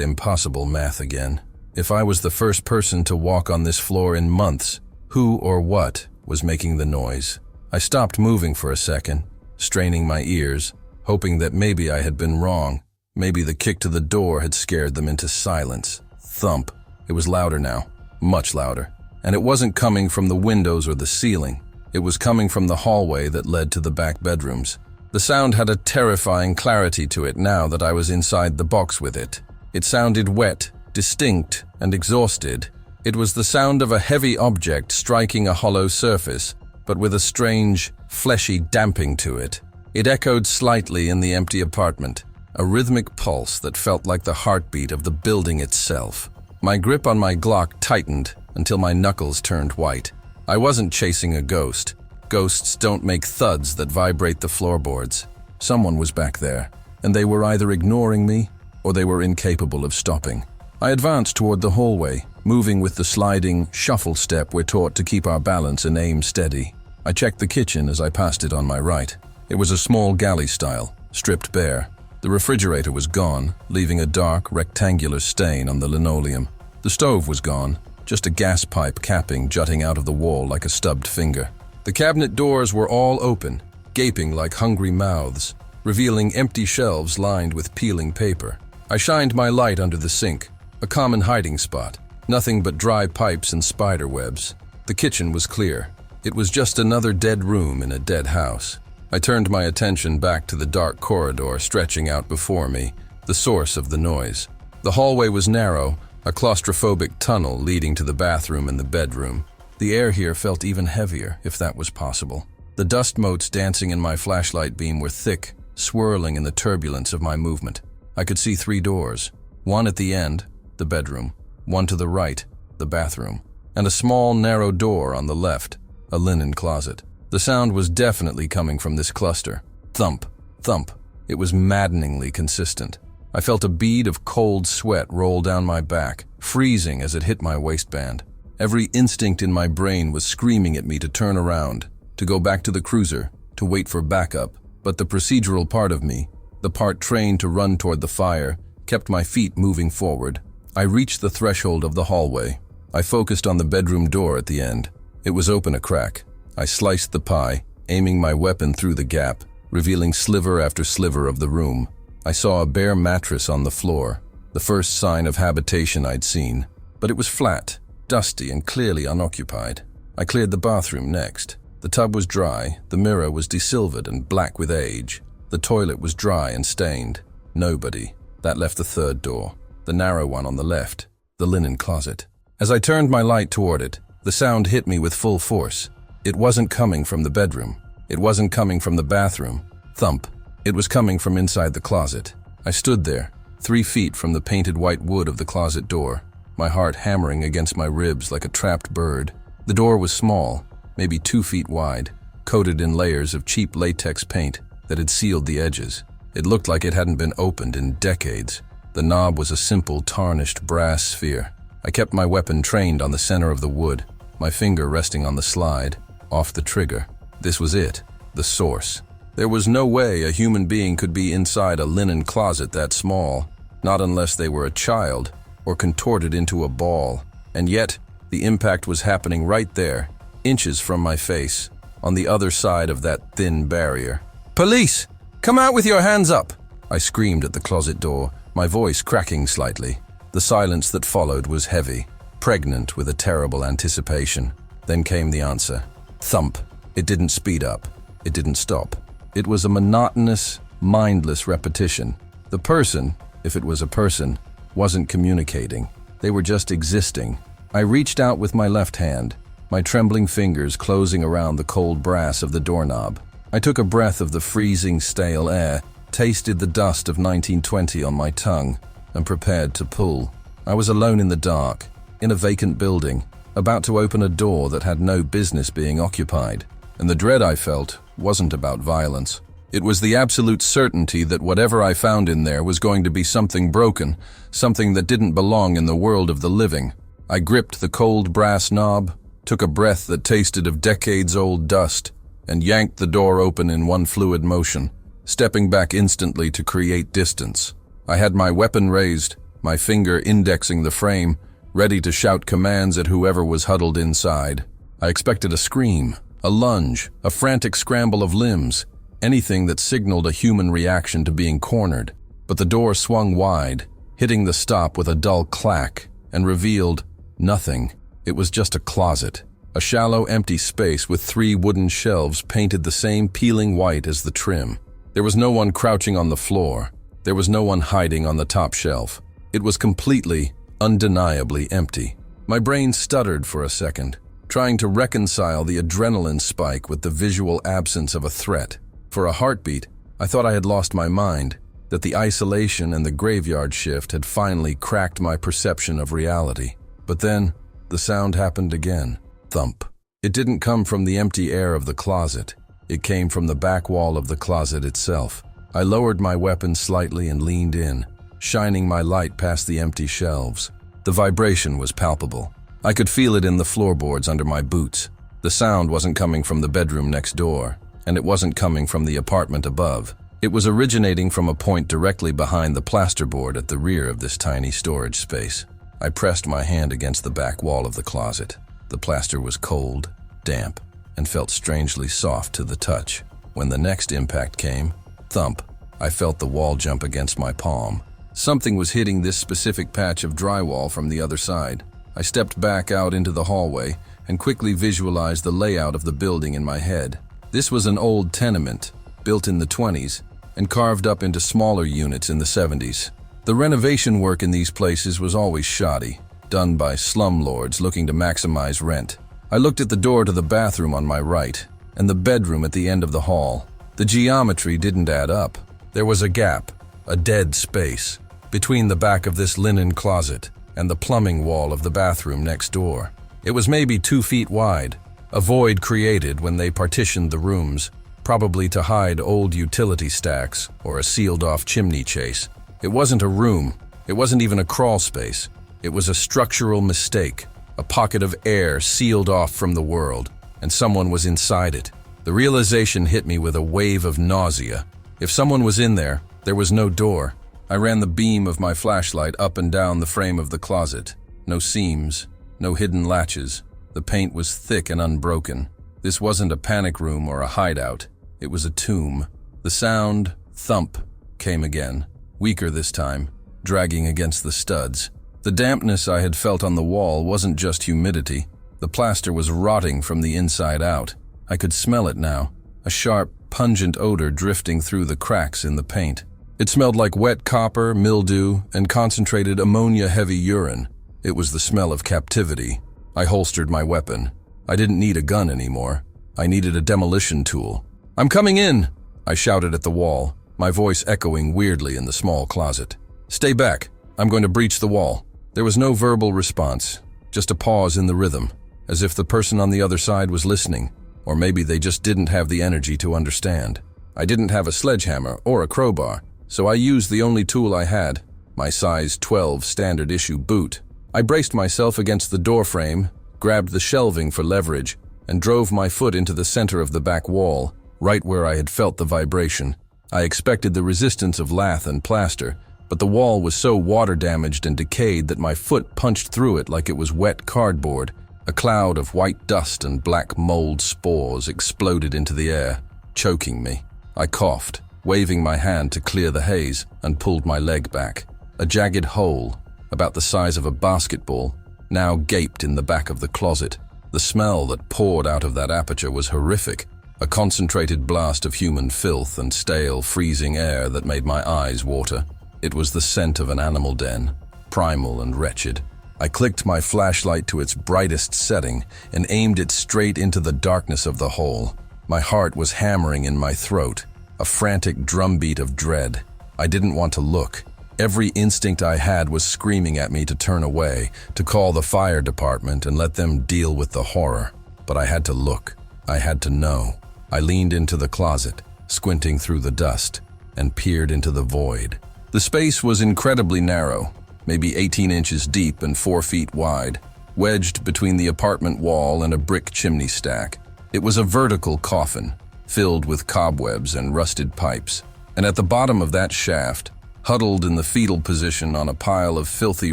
impossible math again. If I was the first person to walk on this floor in months, who or what was making the noise? I stopped moving for a second, straining my ears, hoping that maybe I had been wrong. Maybe the kick to the door had scared them into silence. Thump. It was louder now, much louder. And it wasn't coming from the windows or the ceiling. It was coming from the hallway that led to the back bedrooms. The sound had a terrifying clarity to it now that I was inside the box with it. It sounded wet, distinct, and exhausted. It was the sound of a heavy object striking a hollow surface, but with a strange, fleshy damping to it. It echoed slightly in the empty apartment, a rhythmic pulse that felt like the heartbeat of the building itself. My grip on my Glock tightened until my knuckles turned white. I wasn't chasing a ghost. Ghosts don't make thuds that vibrate the floorboards. Someone was back there, and they were either ignoring me or they were incapable of stopping. I advanced toward the hallway, moving with the sliding, shuffle step we're taught to keep our balance and aim steady. I checked the kitchen as I passed it on my right. It was a small galley style, stripped bare. The refrigerator was gone, leaving a dark, rectangular stain on the linoleum. The stove was gone, just a gas pipe capping jutting out of the wall like a stubbed finger. The cabinet doors were all open, gaping like hungry mouths, revealing empty shelves lined with peeling paper. I shined my light under the sink, a common hiding spot. Nothing but dry pipes and spider webs. The kitchen was clear. It was just another dead room in a dead house. I turned my attention back to the dark corridor stretching out before me, the source of the noise. The hallway was narrow, a claustrophobic tunnel leading to the bathroom and the bedroom. The air here felt even heavier, if that was possible. The dust motes dancing in my flashlight beam were thick, swirling in the turbulence of my movement. I could see 3 doors. One at the end, the bedroom. One to the right, the bathroom. And a small, narrow door on the left, a linen closet. The sound was definitely coming from this cluster. Thump, thump. It was maddeningly consistent. I felt a bead of cold sweat roll down my back, freezing as it hit my waistband. Every instinct in my brain was screaming at me to turn around, to go back to the cruiser, to wait for backup. But the procedural part of me, the part trained to run toward the fire, kept my feet moving forward. I reached the threshold of the hallway. I focused on the bedroom door at the end. It was open a crack. I sliced the pie, aiming my weapon through the gap, revealing sliver after sliver of the room. I saw a bare mattress on the floor, the first sign of habitation I'd seen. But it was flat, dusty, and clearly unoccupied. I cleared the bathroom next. The tub was dry, the mirror was desilvered and black with age. The toilet was dry and stained. Nobody. That left the third door, the narrow one on the left, the linen closet. As I turned my light toward it, the sound hit me with full force. It wasn't coming from the bedroom. It wasn't coming from the bathroom. Thump. It was coming from inside the closet. I stood there, 3 feet from the painted white wood of the closet door, my heart hammering against my ribs like a trapped bird. The door was small, maybe 2 feet wide, coated in layers of cheap latex paint that had sealed the edges. It looked like it hadn't been opened in decades. The knob was a simple, tarnished brass sphere. I kept my weapon trained on the center of the wood, my finger resting on the slide, off the trigger. This was it, the source. There was no way a human being could be inside a linen closet that small, not unless they were a child or contorted into a ball. And yet, the impact was happening right there, inches from my face, on the other side of that thin barrier. "Police! Come out with your hands up!" I screamed at the closet door, my voice cracking slightly. The silence that followed was heavy, pregnant with a terrible anticipation. Then came the answer. Thump. It didn't speed up. It didn't stop. It was a monotonous, mindless repetition. The person, if it was a person, wasn't communicating. They were just existing. I reached out with my left hand, my trembling fingers closing around the cold brass of the doorknob. I took a breath of the freezing, stale air, tasted the dust of 1920 on my tongue, and prepared to pull. I was alone in the dark, in a vacant building, about to open a door that had no business being occupied. And the dread I felt wasn't about violence. It was the absolute certainty that whatever I found in there was going to be something broken, something that didn't belong in the world of the living. I gripped the cold brass knob, took a breath that tasted of decades-old dust, and yanked the door open in one fluid motion, stepping back instantly to create distance. I had my weapon raised, my finger indexing the frame, ready to shout commands at whoever was huddled inside. I expected a scream, a lunge, a frantic scramble of limbs, anything that signaled a human reaction to being cornered. But the door swung wide, hitting the stop with a dull clack, and revealed nothing. It was just a closet, a shallow, empty space with 3 wooden shelves painted the same peeling white as the trim. There was no one crouching on the floor. There was no one hiding on the top shelf. It was completely, undeniably empty. My brain stuttered for a second, trying to reconcile the adrenaline spike with the visual absence of a threat. For a heartbeat, I thought I had lost my mind, that the isolation and the graveyard shift had finally cracked my perception of reality. But then, the sound happened again. Thump. It didn't come from the empty air of the closet. It came from the back wall of the closet itself. I lowered my weapon slightly and leaned in, shining my light past the empty shelves. The vibration was palpable. I could feel it in the floorboards under my boots. The sound wasn't coming from the bedroom next door, and it wasn't coming from the apartment above. It was originating from a point directly behind the plasterboard at the rear of this tiny storage space. I pressed my hand against the back wall of the closet. The plaster was cold, damp, and felt strangely soft to the touch. When the next impact came, thump, I felt the wall jump against my palm. Something was hitting this specific patch of drywall from the other side. I stepped back out into the hallway and quickly visualized the layout of the building in my head. This was an old tenement, built in the 20s, and carved up into smaller units in the 70s. The renovation work in these places was always shoddy, done by slumlords looking to maximize rent. I looked at the door to the bathroom on my right, and the bedroom at the end of the hall. The geometry didn't add up. There was a gap, a dead space, between the back of this linen closet and the plumbing wall of the bathroom next door. It was maybe 2 feet wide, a void created when they partitioned the rooms, probably to hide old utility stacks or a sealed-off chimney chase. It wasn't a room. It wasn't even a crawl space. It was a structural mistake, a pocket of air sealed off from the world, and someone was inside it. The realization hit me with a wave of nausea. If someone was in there, there was no door. I ran the beam of my flashlight up and down the frame of the closet. No seams, no hidden latches. The paint was thick and unbroken. This wasn't a panic room or a hideout. It was a tomb. The sound, thump, came again, weaker this time, dragging against the studs. The dampness I had felt on the wall wasn't just humidity. The plaster was rotting from the inside out. I could smell it now, a sharp, pungent odor drifting through the cracks in the paint. It smelled like wet copper, mildew, and concentrated ammonia-heavy urine. It was the smell of captivity. I holstered my weapon. I didn't need a gun anymore. I needed a demolition tool. "I'm coming in!" I shouted at the wall, my voice echoing weirdly in the small closet. "Stay back. I'm going to breach the wall." There was no verbal response, just a pause in the rhythm, as if the person on the other side was listening, or maybe they just didn't have the energy to understand. I didn't have a sledgehammer or a crowbar, so I used the only tool I had, my size 12 standard-issue boot. I braced myself against the doorframe, grabbed the shelving for leverage, and drove my foot into the center of the back wall, right where I had felt the vibration. I expected the resistance of lath and plaster, but the wall was so water-damaged and decayed that my foot punched through it like it was wet cardboard. A cloud of white dust and black mold spores exploded into the air, choking me. I coughed, waving my hand to clear the haze, and pulled my leg back. A jagged hole, about the size of a basketball, now gaped in the back of the closet. The smell that poured out of that aperture was horrific, a concentrated blast of human filth and stale, freezing air that made my eyes water. It was the scent of an animal den, primal and wretched. I clicked my flashlight to its brightest setting and aimed it straight into the darkness of the hole. My heart was hammering in my throat, a frantic drumbeat of dread. I didn't want to look. Every instinct I had was screaming at me to turn away, to call the fire department and let them deal with the horror. But I had to look. I had to know. I leaned into the closet, squinting through the dust, and peered into the void. The space was incredibly narrow, maybe 18 inches deep and 4 feet wide, wedged between the apartment wall and a brick chimney stack. It was a vertical coffin, filled with cobwebs and rusted pipes. And at the bottom of that shaft, huddled in the fetal position on a pile of filthy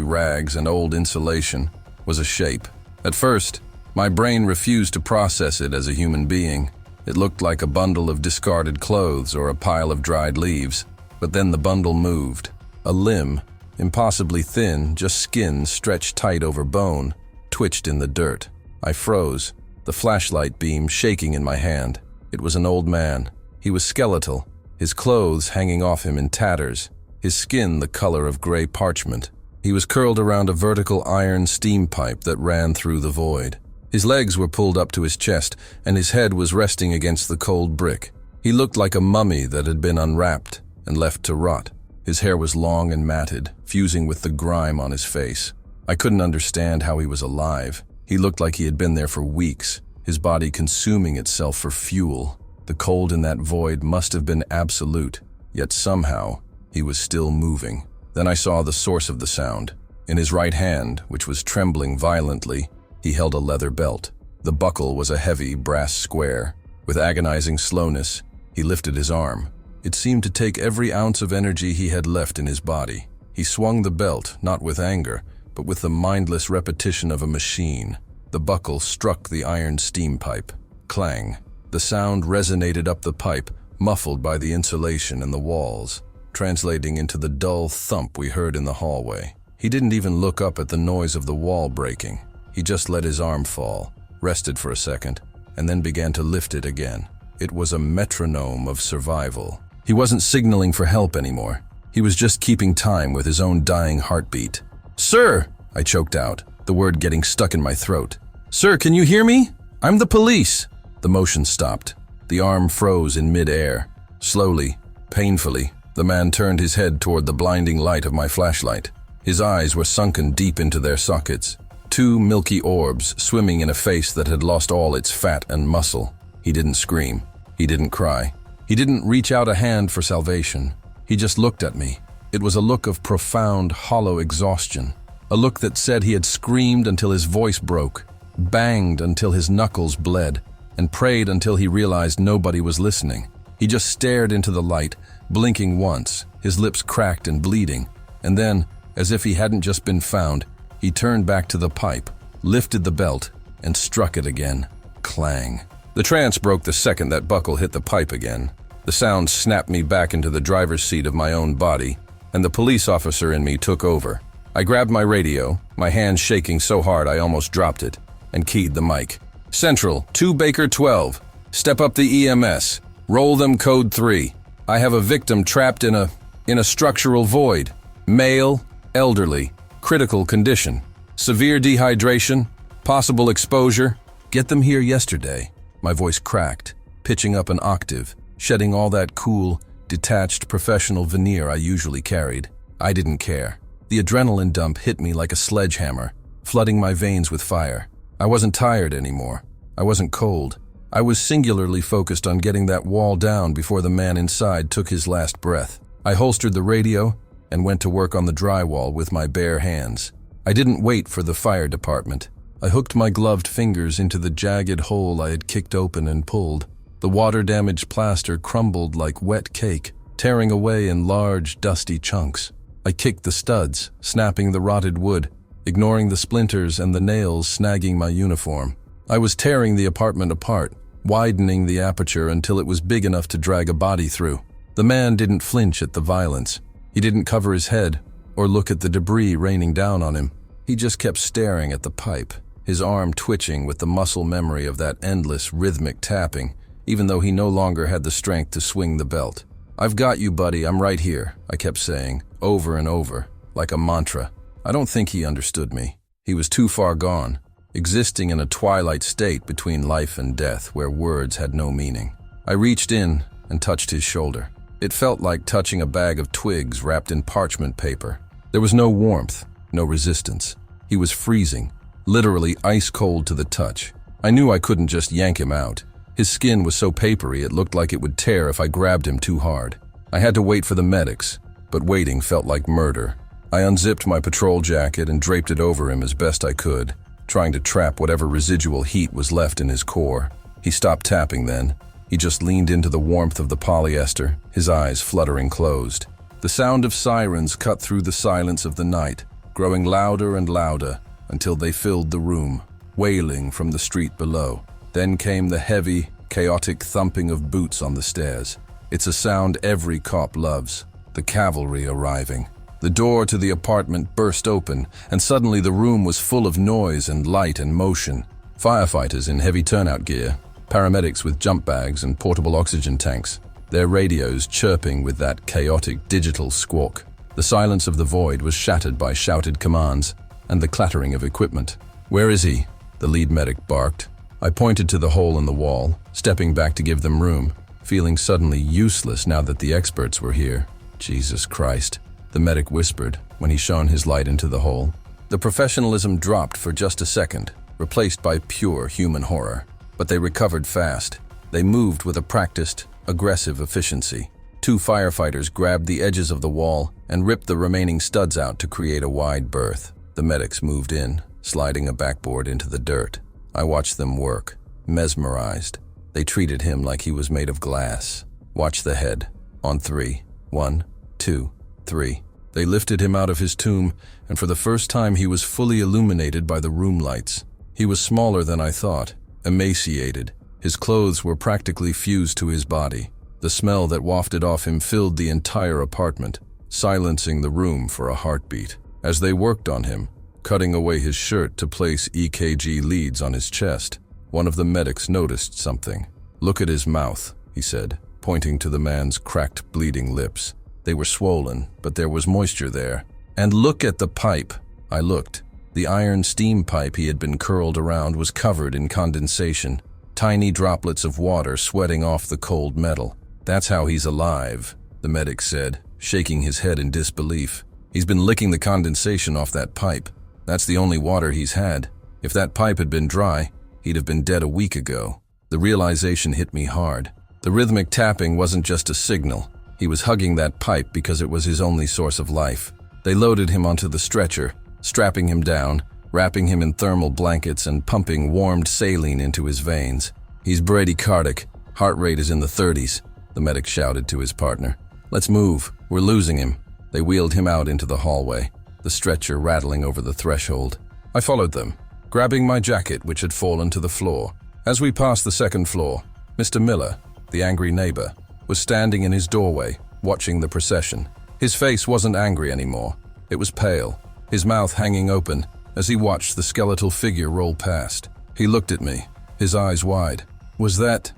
rags and old insulation, was a shape. At first, my brain refused to process it as a human being. It looked like a bundle of discarded clothes or a pile of dried leaves. But then the bundle moved. A limb, impossibly thin, just skin stretched tight over bone, twitched in the dirt. I froze, the flashlight beam shaking in my hand. It was an old man. He was skeletal, his clothes hanging off him in tatters, his skin the color of gray parchment. He was curled around a vertical iron steam pipe that ran through the void. His legs were pulled up to his chest, and his head was resting against the cold brick. He looked like a mummy that had been unwrapped and left to rot. His hair was long and matted, fusing with the grime on his face. I couldn't understand how he was alive. He looked like he had been there for weeks, his body consuming itself for fuel. The cold in that void must have been absolute, yet somehow he was still moving. Then I saw the source of the sound. In his right hand, which was trembling violently, he held a leather belt. The buckle was a heavy brass square. With agonizing slowness, he lifted his arm. It seemed to take every ounce of energy he had left in his body. He swung the belt, not with anger, but with the mindless repetition of a machine. The buckle struck the iron steam pipe. Clang. The sound resonated up the pipe, muffled by the insulation and the walls, translating into the dull thump we heard in the hallway. He didn't even look up at the noise of the wall breaking. He just let his arm fall, rested for a second, and then began to lift it again. It was a metronome of survival. He wasn't signaling for help anymore. He was just keeping time with his own dying heartbeat. "Sir!" I choked out, the word getting stuck in my throat. "Sir, can you hear me? I'm the police." The motion stopped. The arm froze in mid-air. Slowly, painfully, the man turned his head toward the blinding light of my flashlight. His eyes were sunken deep into their sockets, 2 milky orbs swimming in a face that had lost all its fat and muscle. He didn't scream. He didn't cry. He didn't reach out a hand for salvation. He just looked at me. It was a look of profound, hollow exhaustion. A look that said he had screamed until his voice broke, banged until his knuckles bled, and prayed until he realized nobody was listening. He just stared into the light, blinking once, his lips cracked and bleeding, and then, as if he hadn't just been found, he turned back to the pipe, lifted the belt, and struck it again. Clang. The trance broke the second that buckle hit the pipe again. The sound snapped me back into the driver's seat of my own body, and the police officer in me took over. I grabbed my radio, my hand shaking so hard I almost dropped it, and keyed the mic. "Central, 2 Baker 12. Step up the EMS. Roll them code 3. I have a victim trapped in a structural void. Male, elderly, critical condition. Severe dehydration, possible exposure. Get them here yesterday." My voice cracked, pitching up an octave, shedding all that cool, detached professional veneer I usually carried. I didn't care. The adrenaline dump hit me like a sledgehammer, flooding my veins with fire. I wasn't tired anymore. I wasn't cold. I was singularly focused on getting that wall down before the man inside took his last breath. I holstered the radio and went to work on the drywall with my bare hands. I didn't wait for the fire department. I hooked my gloved fingers into the jagged hole I had kicked open and pulled. The water-damaged plaster crumbled like wet cake, tearing away in large, dusty chunks. I kicked the studs, snapping the rotted wood, ignoring the splinters and the nails snagging my uniform. I was tearing the apartment apart, widening the aperture until it was big enough to drag a body through. The man didn't flinch at the violence. He didn't cover his head or look at the debris raining down on him. He just kept staring at the pipe, his arm twitching with the muscle memory of that endless, rhythmic tapping, even though he no longer had the strength to swing the belt. "I've got you, buddy, I'm right here," I kept saying, over and over, like a mantra. I don't think he understood me. He was too far gone, existing in a twilight state between life and death where words had no meaning. I reached in and touched his shoulder. It felt like touching a bag of twigs wrapped in parchment paper. There was no warmth, no resistance. He was freezing, literally ice cold to the touch. I knew I couldn't just yank him out. His skin was so papery it looked like it would tear if I grabbed him too hard. I had to wait for the medics, but waiting felt like murder. I unzipped my patrol jacket and draped it over him as best I could, trying to trap whatever residual heat was left in his core. He stopped tapping then. He just leaned into the warmth of the polyester, his eyes fluttering closed. The sound of sirens cut through the silence of the night, growing louder and louder until they filled the room, wailing from the street below. Then came the heavy, chaotic thumping of boots on the stairs. It's a sound every cop loves, the cavalry arriving. The door to the apartment burst open, and suddenly the room was full of noise and light and motion. Firefighters in heavy turnout gear, paramedics with jump bags and portable oxygen tanks, their radios chirping with that chaotic digital squawk. The silence of the void was shattered by shouted commands and the clattering of equipment. "Where is he?" the lead medic barked. I pointed to the hole in the wall, stepping back to give them room, feeling suddenly useless now that the experts were here. "Jesus Christ," the medic whispered when he shone his light into the hole. The professionalism dropped for just a second, replaced by pure human horror. But they recovered fast. They moved with a practiced, aggressive efficiency. 2 firefighters grabbed the edges of the wall and ripped the remaining studs out to create a wide berth. The medics moved in, sliding a backboard into the dirt. I watched them work, mesmerized. They treated him like he was made of glass. Watch the head. On 3. 1, 2, 3. They lifted him out of his tomb, and for the first time he was fully illuminated by the room lights. He was smaller than I thought, emaciated. His clothes were practically fused to his body. The smell that wafted off him filled the entire apartment, silencing the room for a heartbeat. As they worked on him, cutting away his shirt to place EKG leads on his chest, one of the medics noticed something. "Look at his mouth," he said, pointing to the man's cracked, bleeding lips. They were swollen, but there was moisture there. "And look at the pipe." I looked. The iron steam pipe he had been curled around was covered in condensation, tiny droplets of water sweating off the cold metal. "That's how he's alive," the medic said, shaking his head in disbelief. "He's been licking the condensation off that pipe. That's the only water he's had. If that pipe had been dry, he'd have been dead a week ago." The realization hit me hard. The rhythmic tapping wasn't just a signal. He was hugging that pipe because it was his only source of life. They loaded him onto the stretcher, strapping him down, wrapping him in thermal blankets and pumping warmed saline into his veins. "He's bradycardic. Heart rate is in the 30s, the medic shouted to his partner. "Let's move. We're losing him." They wheeled him out into the hallway, the stretcher rattling over the threshold. I followed them, grabbing my jacket which had fallen to the floor. As we passed the second floor, Mr. Miller, the angry neighbor, was standing in his doorway, watching the procession. His face wasn't angry anymore. It was pale, his mouth hanging open as he watched the skeletal figure roll past. He looked at me, his eyes wide. Was that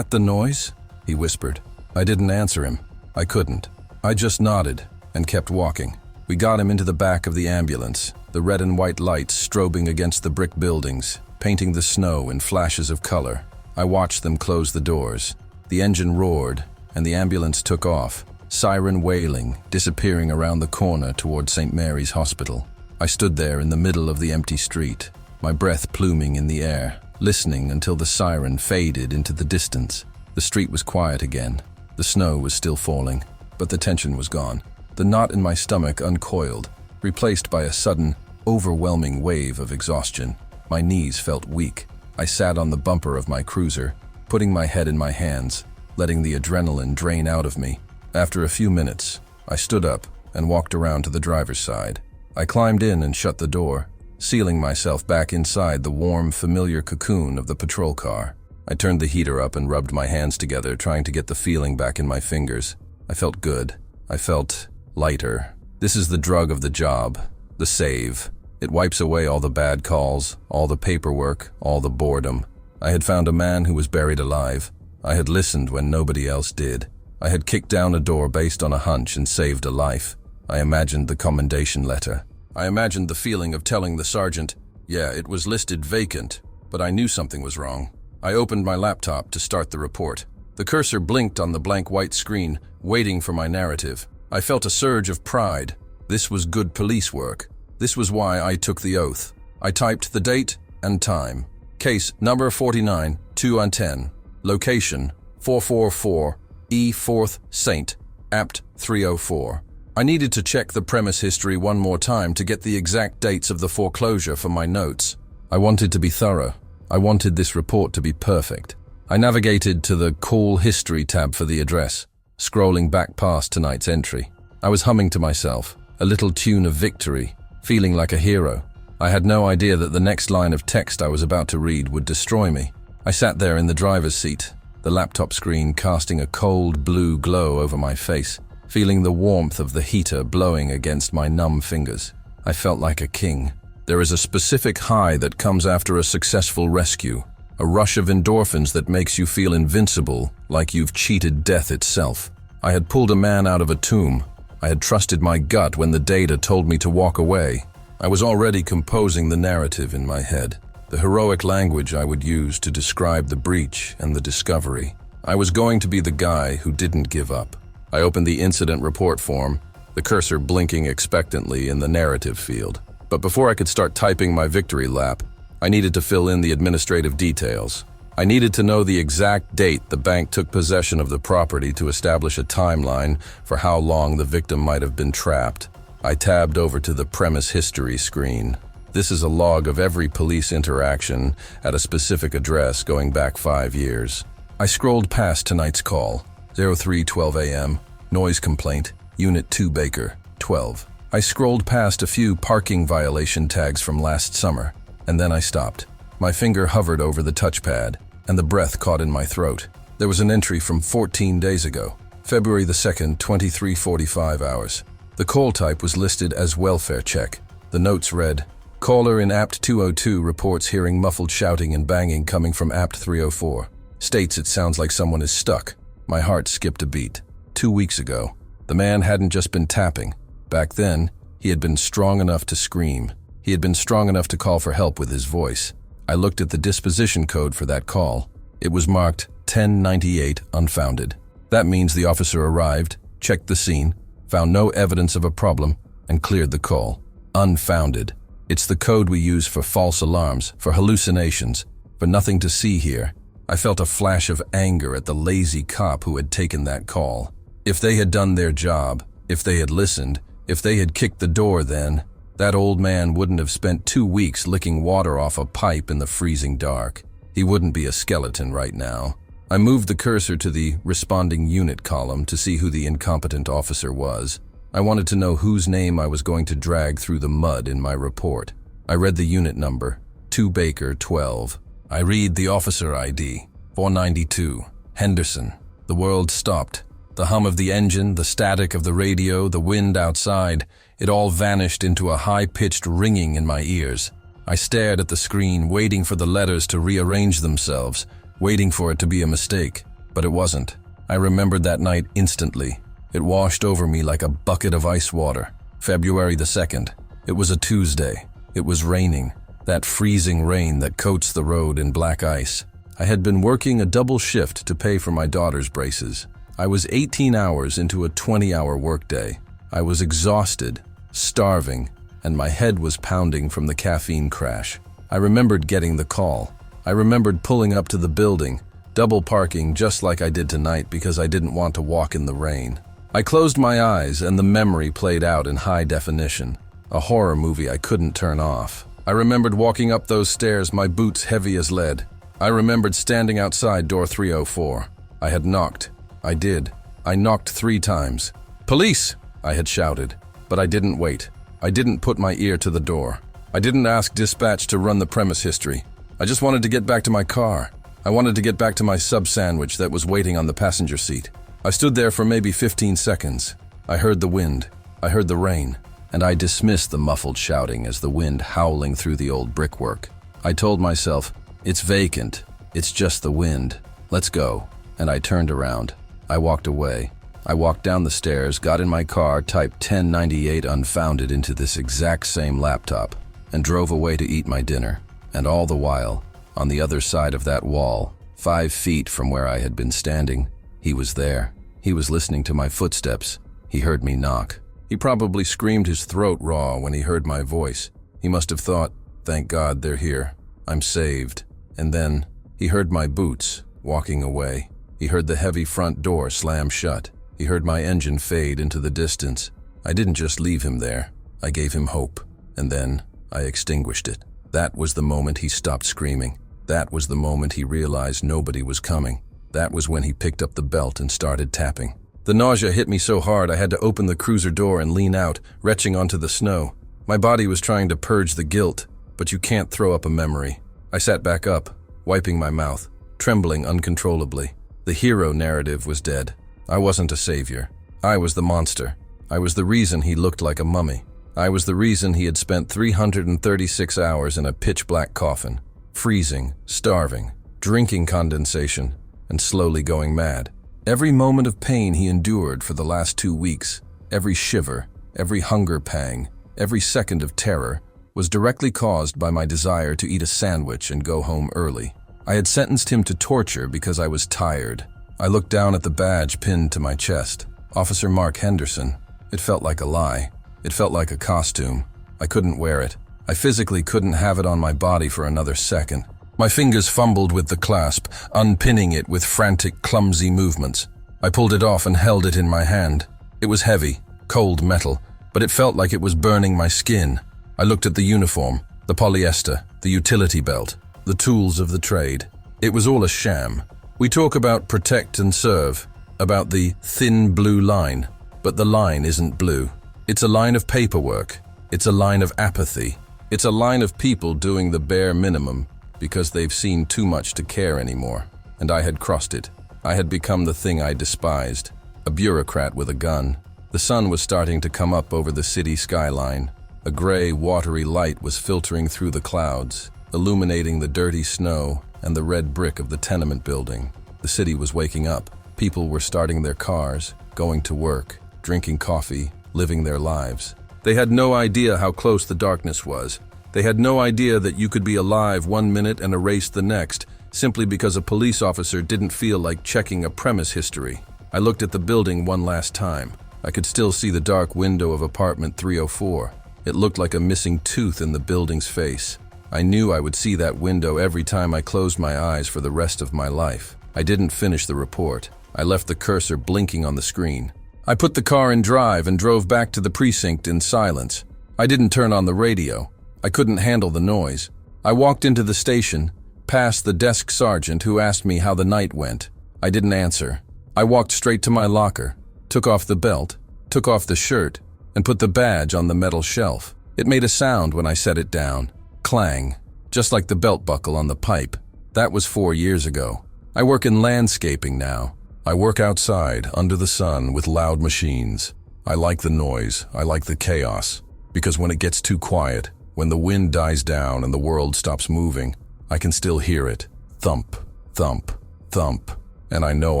the noise?" he whispered. I didn't answer him. I couldn't. I just nodded and kept walking. We got him into the back of the ambulance, the red and white lights strobing against the brick buildings, painting the snow in flashes of color. I watched them close the doors. The engine roared, and the ambulance took off, siren wailing, disappearing around the corner toward St. Mary's Hospital. I stood there in the middle of the empty street, my breath pluming in the air, listening until the siren faded into the distance. The street was quiet again. The snow was still falling, but the tension was gone. The knot in my stomach uncoiled, replaced by a sudden, overwhelming wave of exhaustion. My knees felt weak. I sat on the bumper of my cruiser, putting my head in my hands, letting the adrenaline drain out of me. After a few minutes, I stood up and walked around to the driver's side. I climbed in and shut the door, sealing myself back inside the warm, familiar cocoon of the patrol car. I turned the heater up and rubbed my hands together, trying to get the feeling back in my fingers. I felt good. I felt lighter. This is the drug of the job, the save. It wipes away all the bad calls, all the paperwork, all the boredom. I had found a man who was buried alive. I had listened when nobody else did. I had kicked down a door based on a hunch and saved a life. I imagined the commendation letter. I imagined the feeling of telling the sergeant, yeah, it was listed vacant, but I knew something was wrong. I opened my laptop to start the report. The cursor blinked on the blank white screen, waiting for my narrative. I felt a surge of pride. This was good police work. This was why I took the oath. I typed the date and time. Case number 49, 2 and 10. Location, 444 E 4th St. Apt 304. I needed to check the premise history one more time to get the exact dates of the foreclosure for my notes. I wanted to be thorough. I wanted this report to be perfect. I navigated to the Call History tab for the address, scrolling back past tonight's entry. I was humming to myself, a little tune of victory, feeling like a hero. I had no idea that the next line of text I was about to read would destroy me. I sat there in the driver's seat, the laptop screen casting a cold blue glow over my face, feeling the warmth of the heater blowing against my numb fingers. I felt like a king. There is a specific high that comes after a successful rescue, a rush of endorphins that makes you feel invincible, like you've cheated death itself. I had pulled a man out of a tomb. I had trusted my gut when the data told me to walk away. I was already composing the narrative in my head, the heroic language I would use to describe the breach and the discovery. I was going to be the guy who didn't give up. I opened the incident report form, the cursor blinking expectantly in the narrative field. But before I could start typing my victory lap, I needed to fill in the administrative details. I needed to know the exact date the bank took possession of the property to establish a timeline for how long the victim might have been trapped. I tabbed over to the premise history screen. This is a log of every police interaction at a specific address going back 5 years. I scrolled past tonight's call, 03:12 a.m., noise complaint, Unit 2 Baker, 12. I scrolled past a few parking violation tags from last summer, and then I stopped. My finger hovered over the touchpad, and the breath caught in my throat. There was an entry from 14 days ago, February the 2nd, 23:45 hours. The call type was listed as welfare check. The notes read, caller in Apt 202 reports hearing muffled shouting and banging coming from Apt 304. States it sounds like someone is stuck. My heart skipped a beat. 2 weeks ago, the man hadn't just been tapping. Back then, he had been strong enough to scream. He had been strong enough to call for help with his voice. I looked at the disposition code for that call. It was marked 1098 unfounded. That means the officer arrived, checked the scene, found no evidence of a problem, and cleared the call. Unfounded. It's the code we use for false alarms, for hallucinations, for nothing to see here. I felt a flash of anger at the lazy cop who had taken that call. If they had done their job, if they had listened, if they had kicked the door then, that old man wouldn't have spent 2 weeks licking water off a pipe in the freezing dark. He wouldn't be a skeleton right now. I moved the cursor to the responding unit column to see who the incompetent officer was. I wanted to know whose name I was going to drag through the mud in my report. I read the unit number, 2 Baker 12. I read the officer ID, 492, Henderson. The world stopped. The hum of the engine, the static of the radio, the wind outside, it all vanished into a high-pitched ringing in my ears. I stared at the screen, waiting for the letters to rearrange themselves, waiting for it to be a mistake. But it wasn't. I remembered that night instantly. It washed over me like a bucket of ice water. February the 2nd. It was a Tuesday. It was raining. That freezing rain that coats the road in black ice. I had been working a double shift to pay for my daughter's braces. I was 18 hours into a 20-hour workday. I was exhausted, starving, and my head was pounding from the caffeine crash. I remembered getting the call. I remembered pulling up to the building, double parking just like I did tonight because I didn't want to walk in the rain. I closed my eyes and the memory played out in high definition, a horror movie I couldn't turn off. I remembered walking up those stairs, my boots heavy as lead. I remembered standing outside door 304. I had knocked. I did. I knocked 3 times. "Police!" I had shouted. But I didn't wait. I didn't put my ear to the door. I didn't ask dispatch to run the premise history. I just wanted to get back to my car. I wanted to get back to my sub sandwich that was waiting on the passenger seat. I stood there for maybe 15 seconds. I heard the wind. I heard the rain. And I dismissed the muffled shouting as the wind howling through the old brickwork. I told myself, it's vacant. It's just the wind. Let's go. And I turned around. I walked away. I walked down the stairs, got in my car, typed 1098 unfounded into this exact same laptop, and drove away to eat my dinner. And all the while, on the other side of that wall, 5 feet from where I had been standing, he was there. He was listening to my footsteps. He heard me knock. He probably screamed his throat raw when he heard my voice. He must have thought, thank God they're here. I'm saved. And then, he heard my boots walking away. He heard the heavy front door slam shut. He heard my engine fade into the distance. I didn't just leave him there. I gave him hope. And then, I extinguished it. That was the moment he stopped screaming. That was the moment he realized nobody was coming. That was when he picked up the belt and started tapping. The nausea hit me so hard I had to open the cruiser door and lean out, retching onto the snow. My body was trying to purge the guilt, but you can't throw up a memory. I sat back up, wiping my mouth, trembling uncontrollably. The hero narrative was dead. I wasn't a savior. I was the monster. I was the reason he looked like a mummy. I was the reason he had spent 336 hours in a pitch-black coffin, freezing, starving, drinking condensation, and slowly going mad. Every moment of pain he endured for the last 2 weeks, every shiver, every hunger pang, every second of terror, was directly caused by my desire to eat a sandwich and go home early. I had sentenced him to torture because I was tired. I looked down at the badge pinned to my chest. Officer Mark Henderson. It felt like a lie. It felt like a costume. I couldn't wear it. I physically couldn't have it on my body for another second. My fingers fumbled with the clasp, unpinning it with frantic, clumsy movements. I pulled it off and held it in my hand. It was heavy, cold metal, but it felt like it was burning my skin. I looked at the uniform, the polyester, the utility belt, the tools of the trade. It was all a sham. We talk about protect and serve, about the thin blue line, but the line isn't blue. It's a line of paperwork. It's a line of apathy. It's a line of people doing the bare minimum because they've seen too much to care anymore. And I had crossed it. I had become the thing I despised, a bureaucrat with a gun. The sun was starting to come up over the city skyline. A gray, watery light was filtering through the clouds, illuminating the dirty snow and the red brick of the tenement building. The city was waking up. People were starting their cars, going to work, drinking coffee, living their lives. They had no idea how close the darkness was. They had no idea that you could be alive 1 minute and erased the next, simply because a police officer didn't feel like checking a premise history. I looked at the building one last time. I could still see the dark window of apartment 304. It looked like a missing tooth in the building's face. I knew I would see that window every time I closed my eyes for the rest of my life. I didn't finish the report. I left the cursor blinking on the screen. I put the car in drive and drove back to the precinct in silence. I didn't turn on the radio. I couldn't handle the noise. I walked into the station, past the desk sergeant who asked me how the night went. I didn't answer. I walked straight to my locker, took off the belt, took off the shirt, and put the badge on the metal shelf. It made a sound when I set it down. Clang, just like the belt buckle on the pipe. That was 4 years ago. I work in landscaping now. I work outside, under the sun, with loud machines. I like the noise. I like the chaos. Because when it gets too quiet, when the wind dies down and the world stops moving, I can still hear it. Thump, thump, thump. And I know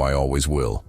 I always will.